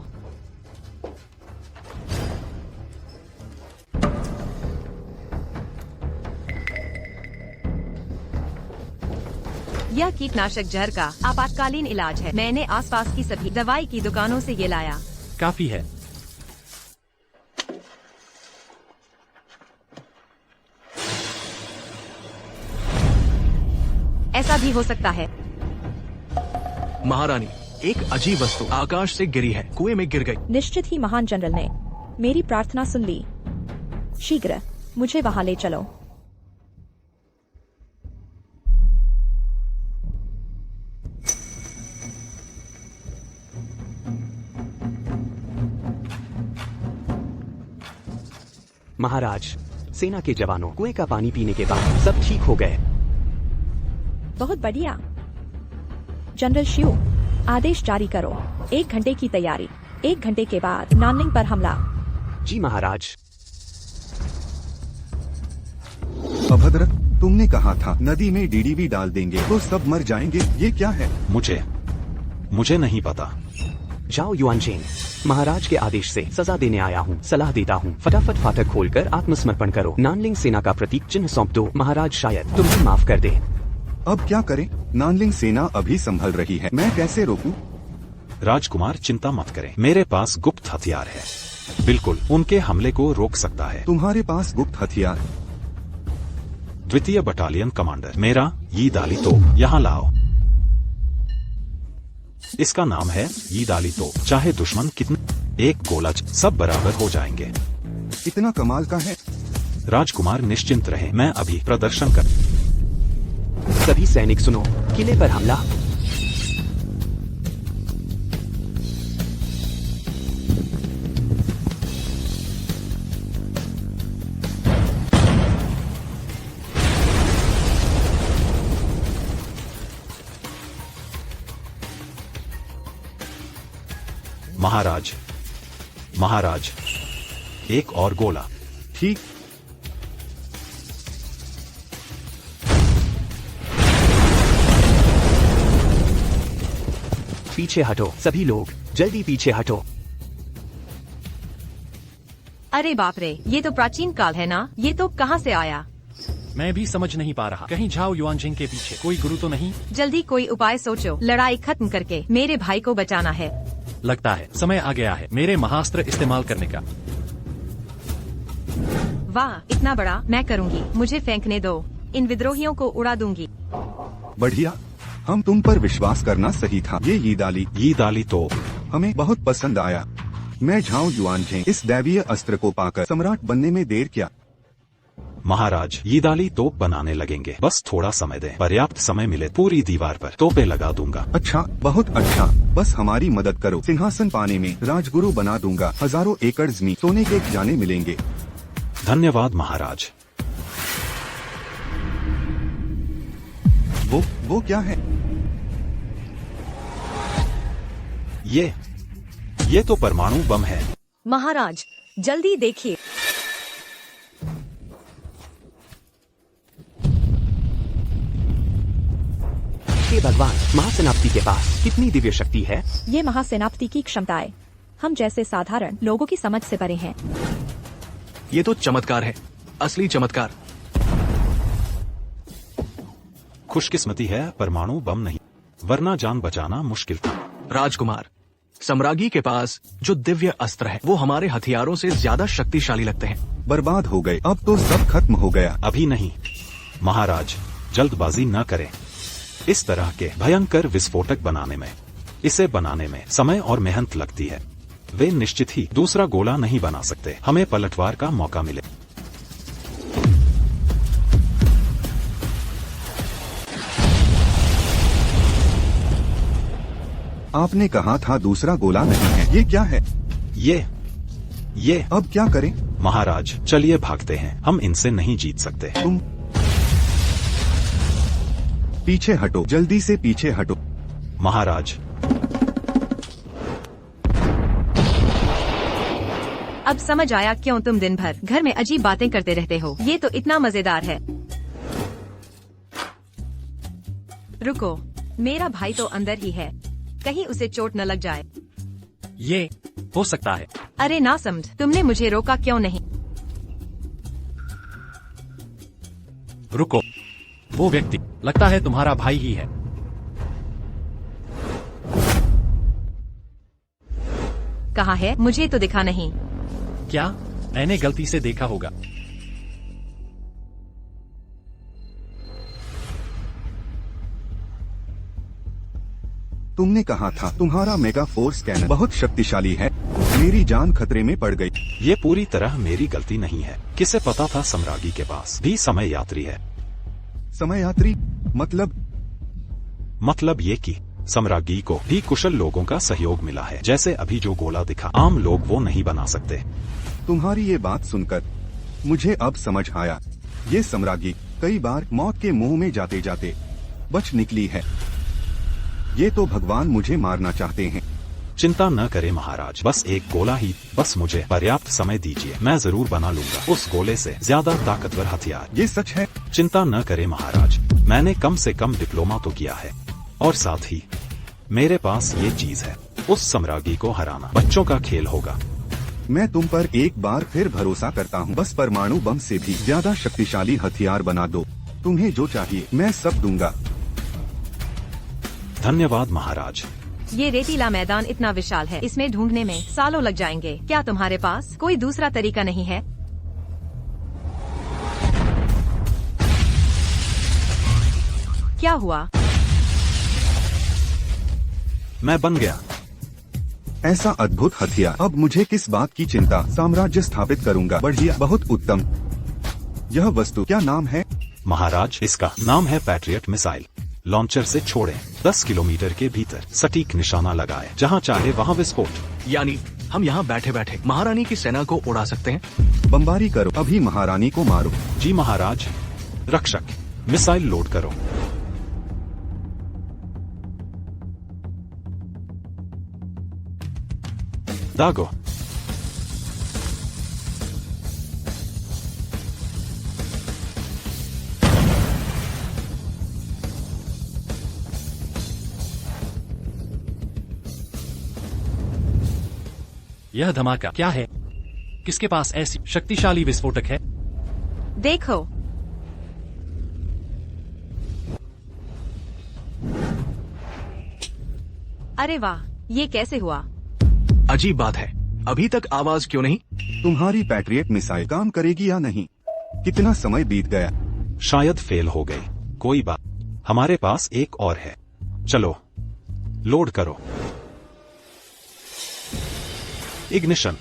यह कीटनाशक जहर का आपातकालीन इलाज है। मैंने आसपास की सभी दवाई की दुकानों से ये लाया। काफी है। ऐसा भी हो सकता है। महारानी, एक अजीब वस्तु आकाश से गिरी है, कुएं में गिर गई। निश्चित ही महान जनरल ने मेरी प्रार्थना सुन ली। शीघ्र मुझे वहां ले चलो। महाराज, सेना के जवानों कुएं का पानी पीने के बाद सब ठीक हो गए। बहुत बढ़िया। जनरल शिव, आदेश जारी करो। 1 घंटे की तैयारी। 1 घंटे के बाद नानलिंग पर हमला। जी महाराज। अभद्र, तुमने कहा था नदी में डीडीवी डाल देंगे तो सब मर जाएंगे। ये क्या है? मुझे नहीं पता। जाओ युआनचेन, महाराज के आदेश से सजा देने आया हूँ। सलाह देता हूँ, फटाफट फाटक खोलकर आत्मसमर्पण करो। नानलिंग सेना का प्रतीक चिन्ह सौंप दो। महाराज शायद तुम्हें माफ कर दे। अब क्या करें? नानलिंग सेना अभी संभल रही है, मैं कैसे रोकूं? राजकुमार चिंता मत करें, मेरे पास गुप्त हथियार है। बिल्कुल उनके हमले को रोक सकता है। तुम्हारे पास गुप्त हथियार? 2वीं बटालियन कमांडर मेरा यीदाली तो यहाँ लाओ। इसका नाम है यीदाली तो। चाहे दुश्मन कितने, एक गोला सब बराबर हो जाएंगे। इतना कमाल का है? राजकुमार निश्चिंत रहे, मैं अभी प्रदर्शन कर। सभी सैनिक सुनो, किले पर हमला। महाराज, एक और गोला। ठीक। पीछे हटो सभी लोग, जल्दी पीछे हटो। अरे बाप रे, ये तो प्राचीन काल है ना? ये तो कहाँ से आया? मैं भी समझ नहीं पा रहा। कहीं झाओ युआनजिंग के पीछे कोई गुरु तो नहीं? जल्दी कोई उपाय सोचो। लड़ाई खत्म करके मेरे भाई को बचाना है। लगता है समय आ गया है मेरे महास्त्र इस्तेमाल करने का। वाह, इतना बड़ा! मैं करूँगी, मुझे फेंकने दो। इन विद्रोहियों को उड़ा दूंगी। बढ़िया, हम तुम पर विश्वास करना सही था। ये यीदाली तो हमें बहुत पसंद आया। मैं झाओ युआनजिंग, इस दैवीय अस्त्र को पाकर सम्राट बनने में देर क्या? महाराज, यीदाली तोप बनाने लगेंगे, बस थोड़ा समय दें। पर्याप्त समय मिले पूरी दीवार पर तोपें लगा दूंगा। अच्छा, बहुत अच्छा। बस हमारी मदद करो, सिंहासन पाने में राजगुरु बना दूंगा। हजारों एकड़ जमीन सोने के खजाने मिलेंगे। धन्यवाद महाराज। वो क्या है? ये तो परमाणु बम है। महाराज, जल्दी देखिए। हे भगवान, महासेनापति के पास कितनी दिव्य शक्ति है। ये महासेनापति की क्षमताएं हम जैसे साधारण लोगों की समझ से परे हैं। ये तो चमत्कार है, असली चमत्कार। खुशकिस्मती है परमाणु बम नहीं, वरना जान बचाना मुश्किल था। राजकुमार, सम्राज्ञी के पास जो दिव्य अस्त्र है वो हमारे हथियारों से ज्यादा शक्तिशाली लगते हैं। बर्बाद हो गए, अब तो सब खत्म हो गया। अभी नहीं महाराज, जल्दबाजी न करें। इस तरह के भयंकर विस्फोटक इसे बनाने में समय और मेहनत लगती है। वे निश्चित ही दूसरा गोला नहीं बना सकते। हमें पलटवार का मौका मिले। आपने कहा था दूसरा गोला नहीं है। ये क्या है? ये अब क्या करें? महाराज, चलिए भागते हैं, हम इनसे नहीं जीत सकते। तुम पीछे हटो, जल्दी से पीछे हटो। महाराज, अब समझ आया क्यों तुम दिन भर घर में अजीब बातें करते रहते हो। ये तो इतना मजेदार है। रुको, मेरा भाई तो अंदर ही है, कहीं उसे चोट न लग जाए। ये हो सकता है। अरे ना समझ, तुमने मुझे रोका क्यों नहीं? रुको, वो व्यक्ति लगता है तुम्हारा भाई ही है। कहाँ है? मुझे तो दिखा नहीं। क्या मैंने गलती से देखा होगा? तुमने कहा था तुम्हारा मेगा फोर्स स्कैनर बहुत शक्तिशाली है। मेरी जान खतरे में पड़ गई। ये पूरी तरह मेरी गलती नहीं है। किसे पता था सम्राज्ञी के पास भी समय यात्री है? समय यात्री मतलब ये कि सम्राज्ञी को भी कुशल लोगों का सहयोग मिला है। जैसे अभी जो गोला दिखा, आम लोग वो नहीं बना सकते। तुम्हारी ये बात सुनकर मुझे अब समझ आया। ये सम्राज्ञी कई बार मौत के मुंह में जाते जाते बच निकली है। ये तो भगवान मुझे मारना चाहते हैं। चिंता न करे महाराज, बस एक गोला ही, बस मुझे पर्याप्त समय दीजिए, मैं जरूर बना लूंगा उस गोले से ज्यादा ताकतवर हथियार। ये सच है? चिंता न करे महाराज, मैंने कम से कम डिप्लोमा तो किया है और साथ ही मेरे पास ये चीज है। उस सम्राज्ञी को हराना बच्चों का खेल होगा। मैं तुम पर एक बार फिर भरोसा करता हूँ। बस परमाणु बम से भी ज्यादा शक्तिशाली हथियार बना दो। तुम्हें जो चाहिए मैं सब दूंगा। धन्यवाद महाराज। ये रेतीला मैदान इतना विशाल है, इसमें ढूंढने में सालों लग जाएंगे। क्या तुम्हारे पास कोई दूसरा तरीका नहीं है? क्या हुआ? मैं बन गया। ऐसा अद्भुत हथियार। अब मुझे किस बात की चिंता? साम्राज्य स्थापित करूंगा। बढ़िया, बहुत उत्तम। यह वस्तु क्या नाम है? महाराज, इसका नाम है पैट्रियट मिसाइल। लॉन्चर से छोड़े 10 किलोमीटर के भीतर सटीक निशाना लगाए, जहाँ चाहे वहाँ विस्फोट। यानी हम यहाँ बैठे बैठे महारानी की सेना को उड़ा सकते हैं। बमबारी करो, अभी महारानी को मारो। जी महाराज। रक्षक, मिसाइल लोड करो। दागो। यह धमाका क्या है? किसके पास ऐसी शक्तिशाली विस्फोटक है? देखो, अरे वाह, ये कैसे हुआ? अजीब बात है, अभी तक आवाज क्यों नहीं? तुम्हारी पैट्रियट मिसाइल काम करेगी या नहीं? कितना समय बीत गया। शायद फेल हो गई। कोई बात, हमारे पास एक और है। चलो लोड करो। इग्निशन।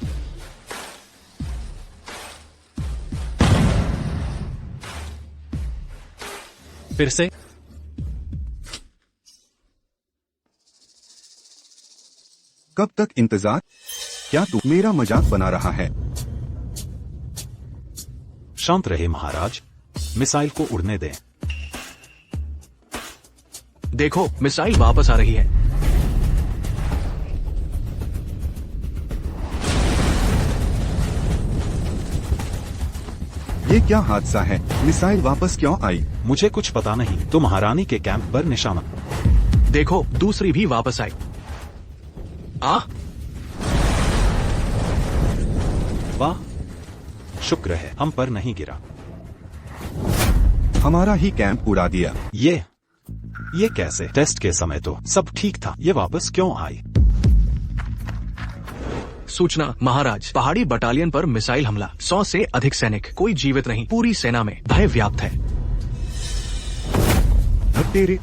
फिर से। कब तक इंतजार? क्या तू मेरा मजाक बना रहा है? शांत रहे महाराज, मिसाइल को उड़ने दें। देखो, मिसाइल वापस आ रही है। ये क्या हादसा है? मिसाइल वापस क्यों आई? मुझे कुछ पता नहीं। तो महारानी के कैंप पर निशाना। देखो, दूसरी भी वापस आई। वाह, शुक्र है हम पर नहीं गिरा। हमारा ही कैंप उड़ा दिया। ये कैसे? टेस्ट के समय तो सब ठीक था, ये वापस क्यों आई? सूचना महाराज, पहाड़ी बटालियन पर मिसाइल हमला। 100 से अधिक सैनिक, कोई जीवित नहीं। पूरी सेना में भय व्याप्त है। तेरे,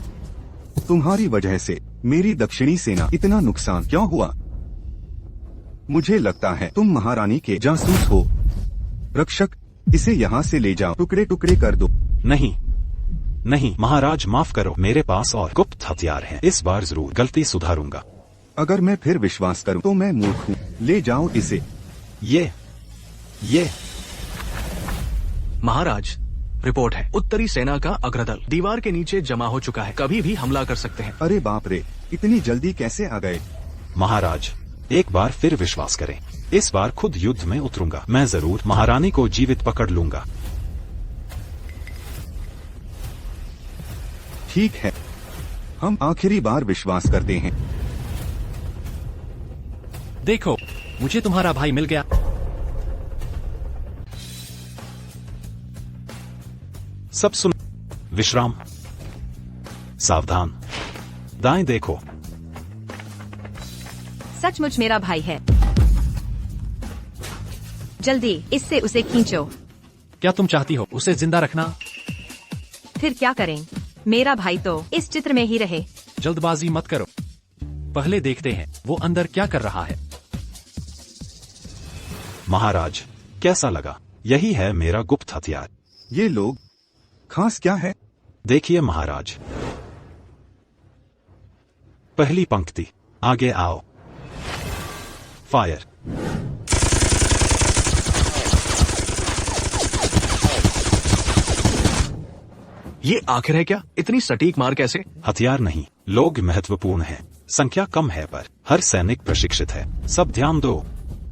तुम्हारी वजह से मेरी दक्षिणी सेना इतना नुकसान क्यों हुआ? मुझे लगता है तुम महारानी के जासूस हो। रक्षक, इसे यहाँ से ले जाओ, टुकड़े टुकड़े कर दो। नहीं महाराज, माफ करो, मेरे पास और गुप्त हथियार हैं। इस बार जरूर गलती सुधारूंगा। अगर मैं फिर विश्वास करूं तो मैं मूर्ख हूँ। ले जाओ इसे। ये महाराज, रिपोर्ट है, उत्तरी सेना का अग्रदल दीवार के नीचे जमा हो चुका है। कभी भी हमला कर सकते हैं। अरे बाप रे, इतनी जल्दी कैसे आ गए? महाराज, एक बार फिर विश्वास करें। इस बार खुद युद्ध में उतरूंगा। मैं जरूर महारानी को जीवित पकड़ लूंगा। ठीक है, हम आखिरी बार विश्वास करते हैं। देखो, मुझे तुम्हारा भाई मिल गया। सब सुन, विश्राम, सावधान, दाएं देखो। सचमुच मेरा भाई है। जल्दी इससे उसे खींचो। क्या तुम चाहती हो उसे जिंदा रखना? फिर क्या करें? मेरा भाई तो इस चित्र में ही रहे। जल्दबाजी मत करो, पहले देखते हैं वो अंदर क्या कर रहा है। महाराज कैसा लगा? यही है मेरा गुप्त हथियार। ये लोग खास क्या है? देखिए महाराज, पहली पंक्ति, आगे आओ, फायर। ये आखिर है क्या? इतनी सटीक मार कैसे? हथियार नहीं, लोग महत्वपूर्ण हैं। संख्या कम है पर हर सैनिक प्रशिक्षित है। सब ध्यान दो,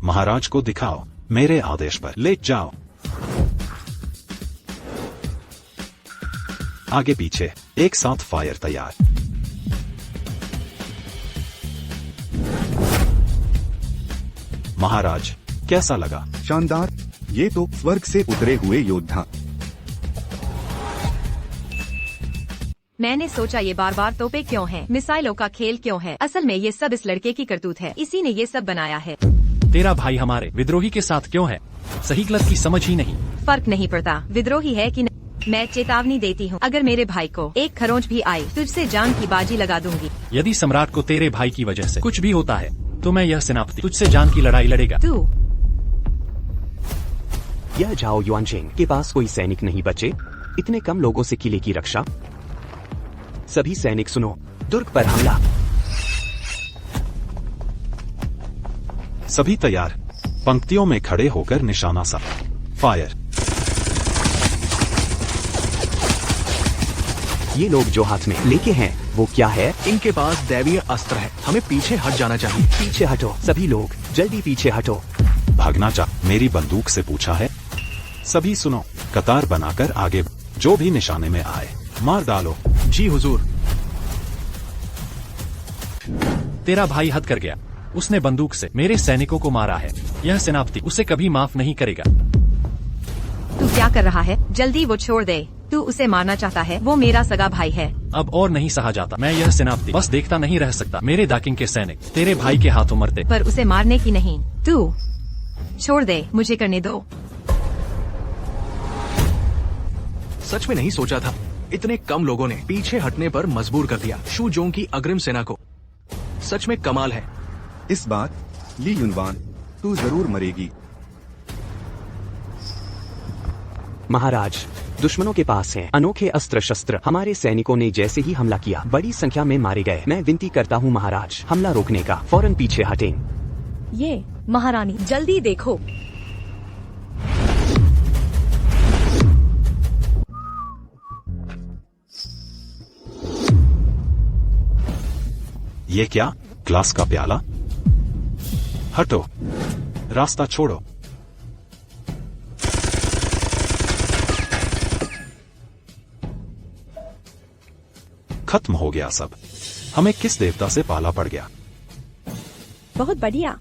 महाराज को दिखाओ, मेरे आदेश पर ले जाओ। आगे पीछे एक साथ फायर तैयार। महाराज कैसा लगा? शानदार, ये तो स्वर्ग से उतरे हुए योद्धा। मैंने सोचा ये बार बार तोपे क्यों हैं? मिसाइलों का खेल क्यों है? असल में ये सब इस लड़के की करतूत है, इसी ने ये सब बनाया है। तेरा भाई हमारे विद्रोही के साथ क्यों है? सही गलत की समझ ही नहीं। फर्क नहीं पड़ता विद्रोही है कि नहीं। मैं चेतावनी देती हूँ, अगर मेरे भाई को एक खरोंच भी आई तुझसे जान की बाजी लगा दूंगी। यदि सम्राट को तेरे भाई की वजह से कुछ भी होता है तो मैं यह सेनापति तुझसे जान की लड़ाई लड़ेगा। तू यह जाओ युआनचेंग के पास कोई सैनिक नहीं बचे? इतने कम लोगों से किले की रक्षा? सभी सैनिक सुनो, दुर्ग पर हमला। सभी तैयार, पंक्तियों में खड़े होकर निशाना सा, फायर। ये लोग जो हाथ में लेके हैं वो क्या है? इनके पास दैवीय अस्त्र है, हमें पीछे हट जाना चाहिए। पीछे हटो सभी लोग, जल्दी पीछे हटो। भागना चाह मेरी बंदूक से पूछा है? सभी सुनो, कतार बनाकर आगे, जो भी निशाने में आए मार डालो। जी हुजूर। तेरा भाई हद कर गया, उसने बंदूक से मेरे सैनिकों को मारा है। यह सेनापति उसे कभी माफ नहीं करेगा। तू क्या कर रहा है? जल्दी वो छोड़ दे। तू उसे मारना चाहता है, वो मेरा सगा भाई है। अब और नहीं सहा जाता, मैं यह सेनापति बस देखता नहीं रह सकता। मेरे दाकिंग के सैनिक तेरे भाई के हाथों मरते। पर उसे मारने की नहीं, तू छोड़ दे, मुझे करने दो। सच में नहीं सोचा था इतने कम लोगों ने पीछे हटने पर मजबूर कर दिया शू जोंग की अग्रिम सेना को। सच में कमाल है। इस बार ली युनवान, तू जरूर मरेगी। महाराज, दुश्मनों के पास हैं अनोखे अस्त्र शस्त्र। हमारे सैनिकों ने जैसे ही हमला किया बड़ी संख्या में मारे गए। मैं विनती करता हूँ महाराज, हमला रोकने का, फौरन पीछे हटें। ये महारानी जल्दी देखो। ये क्या? ग्लास का प्याला? हटो, रास्ता छोड़ो। खत्म हो गया सब। हमें किस देवता से पाला पड़ गया? बहुत बढ़िया,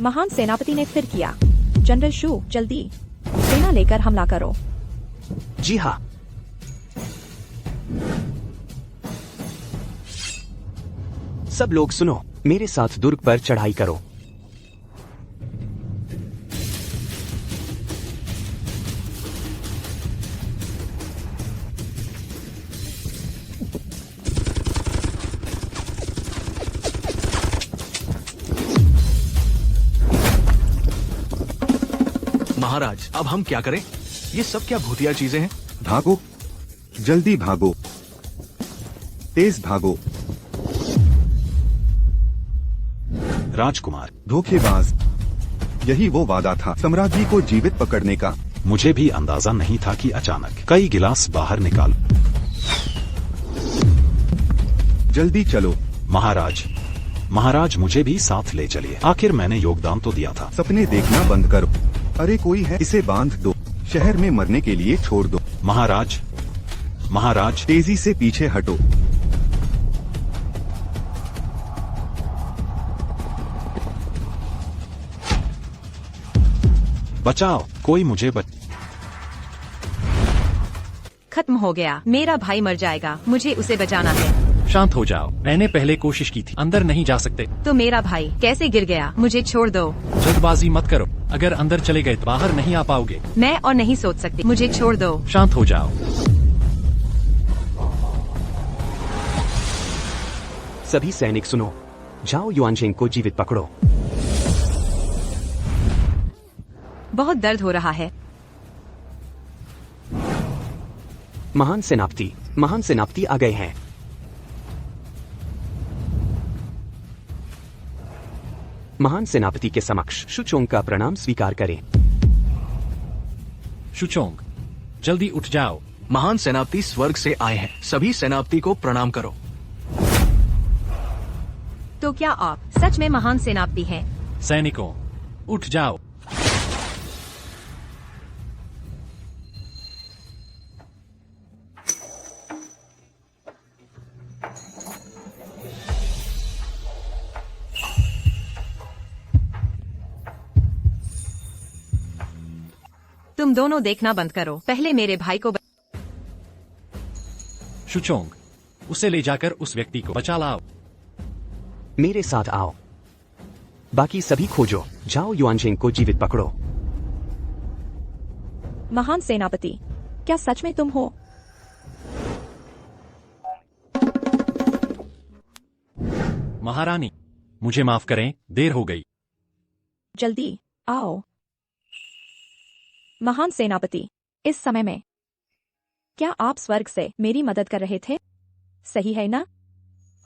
महान सेनापति ने फिर किया। जनरल शू, जल्दी सेना लेकर हमला करो। जी हाँ। सब लोग सुनो, मेरे साथ दुर्ग पर चढ़ाई करो। महाराज अब हम क्या करें? ये सब क्या भूतिया चीजें हैं? भागो, जल्दी भागो, तेज भागो। राजकुमार, धोखेबाज, यही वो वादा था सम्राज्ञी को जीवित पकड़ने का। मुझे भी अंदाजा नहीं था कि अचानक कई गिलास बाहर निकाल। जल्दी चलो। महाराज, महाराज मुझे भी साथ ले चलिए, आखिर मैंने योगदान तो दिया था। सपने देखना बंद करो। अरे कोई है, इसे बांध दो, शहर में मरने के लिए छोड़ दो। महाराज, महाराज, तेजी से पीछे हटो। बचाओ, कोई मुझे खत्म हो गया, मेरा भाई मर जाएगा, मुझे उसे बचाना है। शांत हो जाओ, मैंने पहले कोशिश की थी, अंदर नहीं जा सकते। तो मेरा भाई कैसे गिर गया? मुझे छोड़ दो। जल्दबाजी मत करो, अगर अंदर चले गए तो बाहर नहीं आ पाओगे। मैं और नहीं सोच सकती, मुझे छोड़ दो। शांत हो जाओ। सभी सैनिक सुनो, जाओ युआनशेंग को जीवित पकड़ो। बहुत दर्द हो रहा है। महान सेनापति आ गए हैं। महान सेनापति के समक्ष शुचोंग का प्रणाम स्वीकार करें। शुचोंग, जल्दी उठ जाओ। महान सेनापति स्वर्ग से आए हैं, सभी सेनापति को प्रणाम करो। तो क्या आप सच में महान सेनापति हैं? सैनिकों, उठ जाओ। तुम दोनों देखना बंद करो, पहले मेरे भाई को शुचोंग, उसे ले जाकर उस व्यक्ति को बचा लाओ। मेरे साथ आओ। बाकी सभी खोजो, जाओ युआनशेंग को जीवित पकड़ो। महान सेनापति, क्या सच में तुम हो? महारानी, मुझे माफ करें, देर हो गई। जल्दी आओ। महान सेनापति, इस समय में क्या आप स्वर्ग से मेरी मदद कर रहे थे? सही है ना?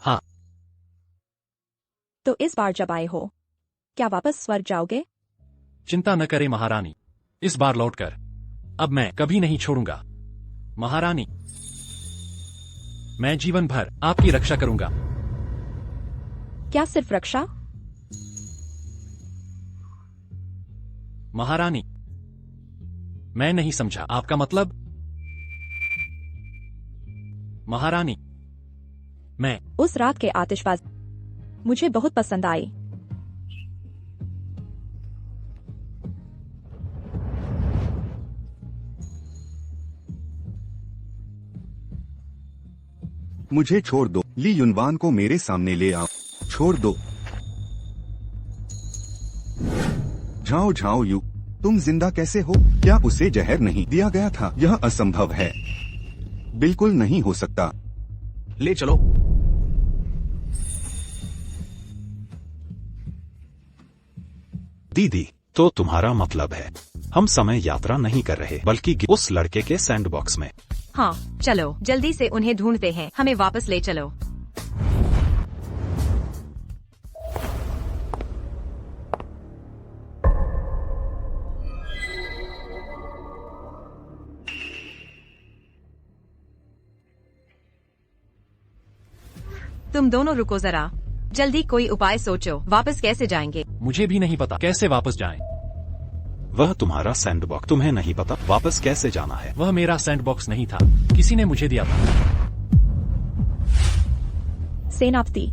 हाँ। तो इस बार जब आए हो, क्या वापस स्वर्ग जाओगे? चिंता न करें महारानी, इस बार लौटकर अब मैं कभी नहीं छोड़ूंगा। महारानी, मैं जीवन भर आपकी रक्षा करूंगा। क्या सिर्फ रक्षा? महारानी, मैं नहीं समझा, आपका मतलब? महारानी, मैं उस रात के आतिशबाजी मुझे बहुत पसंद आई। मुझे छोड़ दो, ली युनवान को मेरे सामने ले आओ। छोड़ दो। जाओ जाओ यू, तुम जिंदा कैसे हो? क्या उसे जहर नहीं दिया गया था? यह असंभव है, बिल्कुल नहीं हो सकता। ले चलो। दीदी, तो तुम्हारा मतलब है हम समय यात्रा नहीं कर रहे बल्कि उस लड़के के सैंडबॉक्स में। हाँ, चलो जल्दी से उन्हें ढूंढते हैं, हमें वापस ले चलो। तुम दोनों रुको जरा, जल्दी कोई उपाय सोचो, वापस कैसे जाएंगे? मुझे भी नहीं पता कैसे वापस जाएं। वह तुम्हारा सैंडबॉक्स, तुम्हें नहीं पता वापस कैसे जाना है? वह मेरा सैंडबॉक्स नहीं था, किसी ने मुझे दिया था। सेनापति,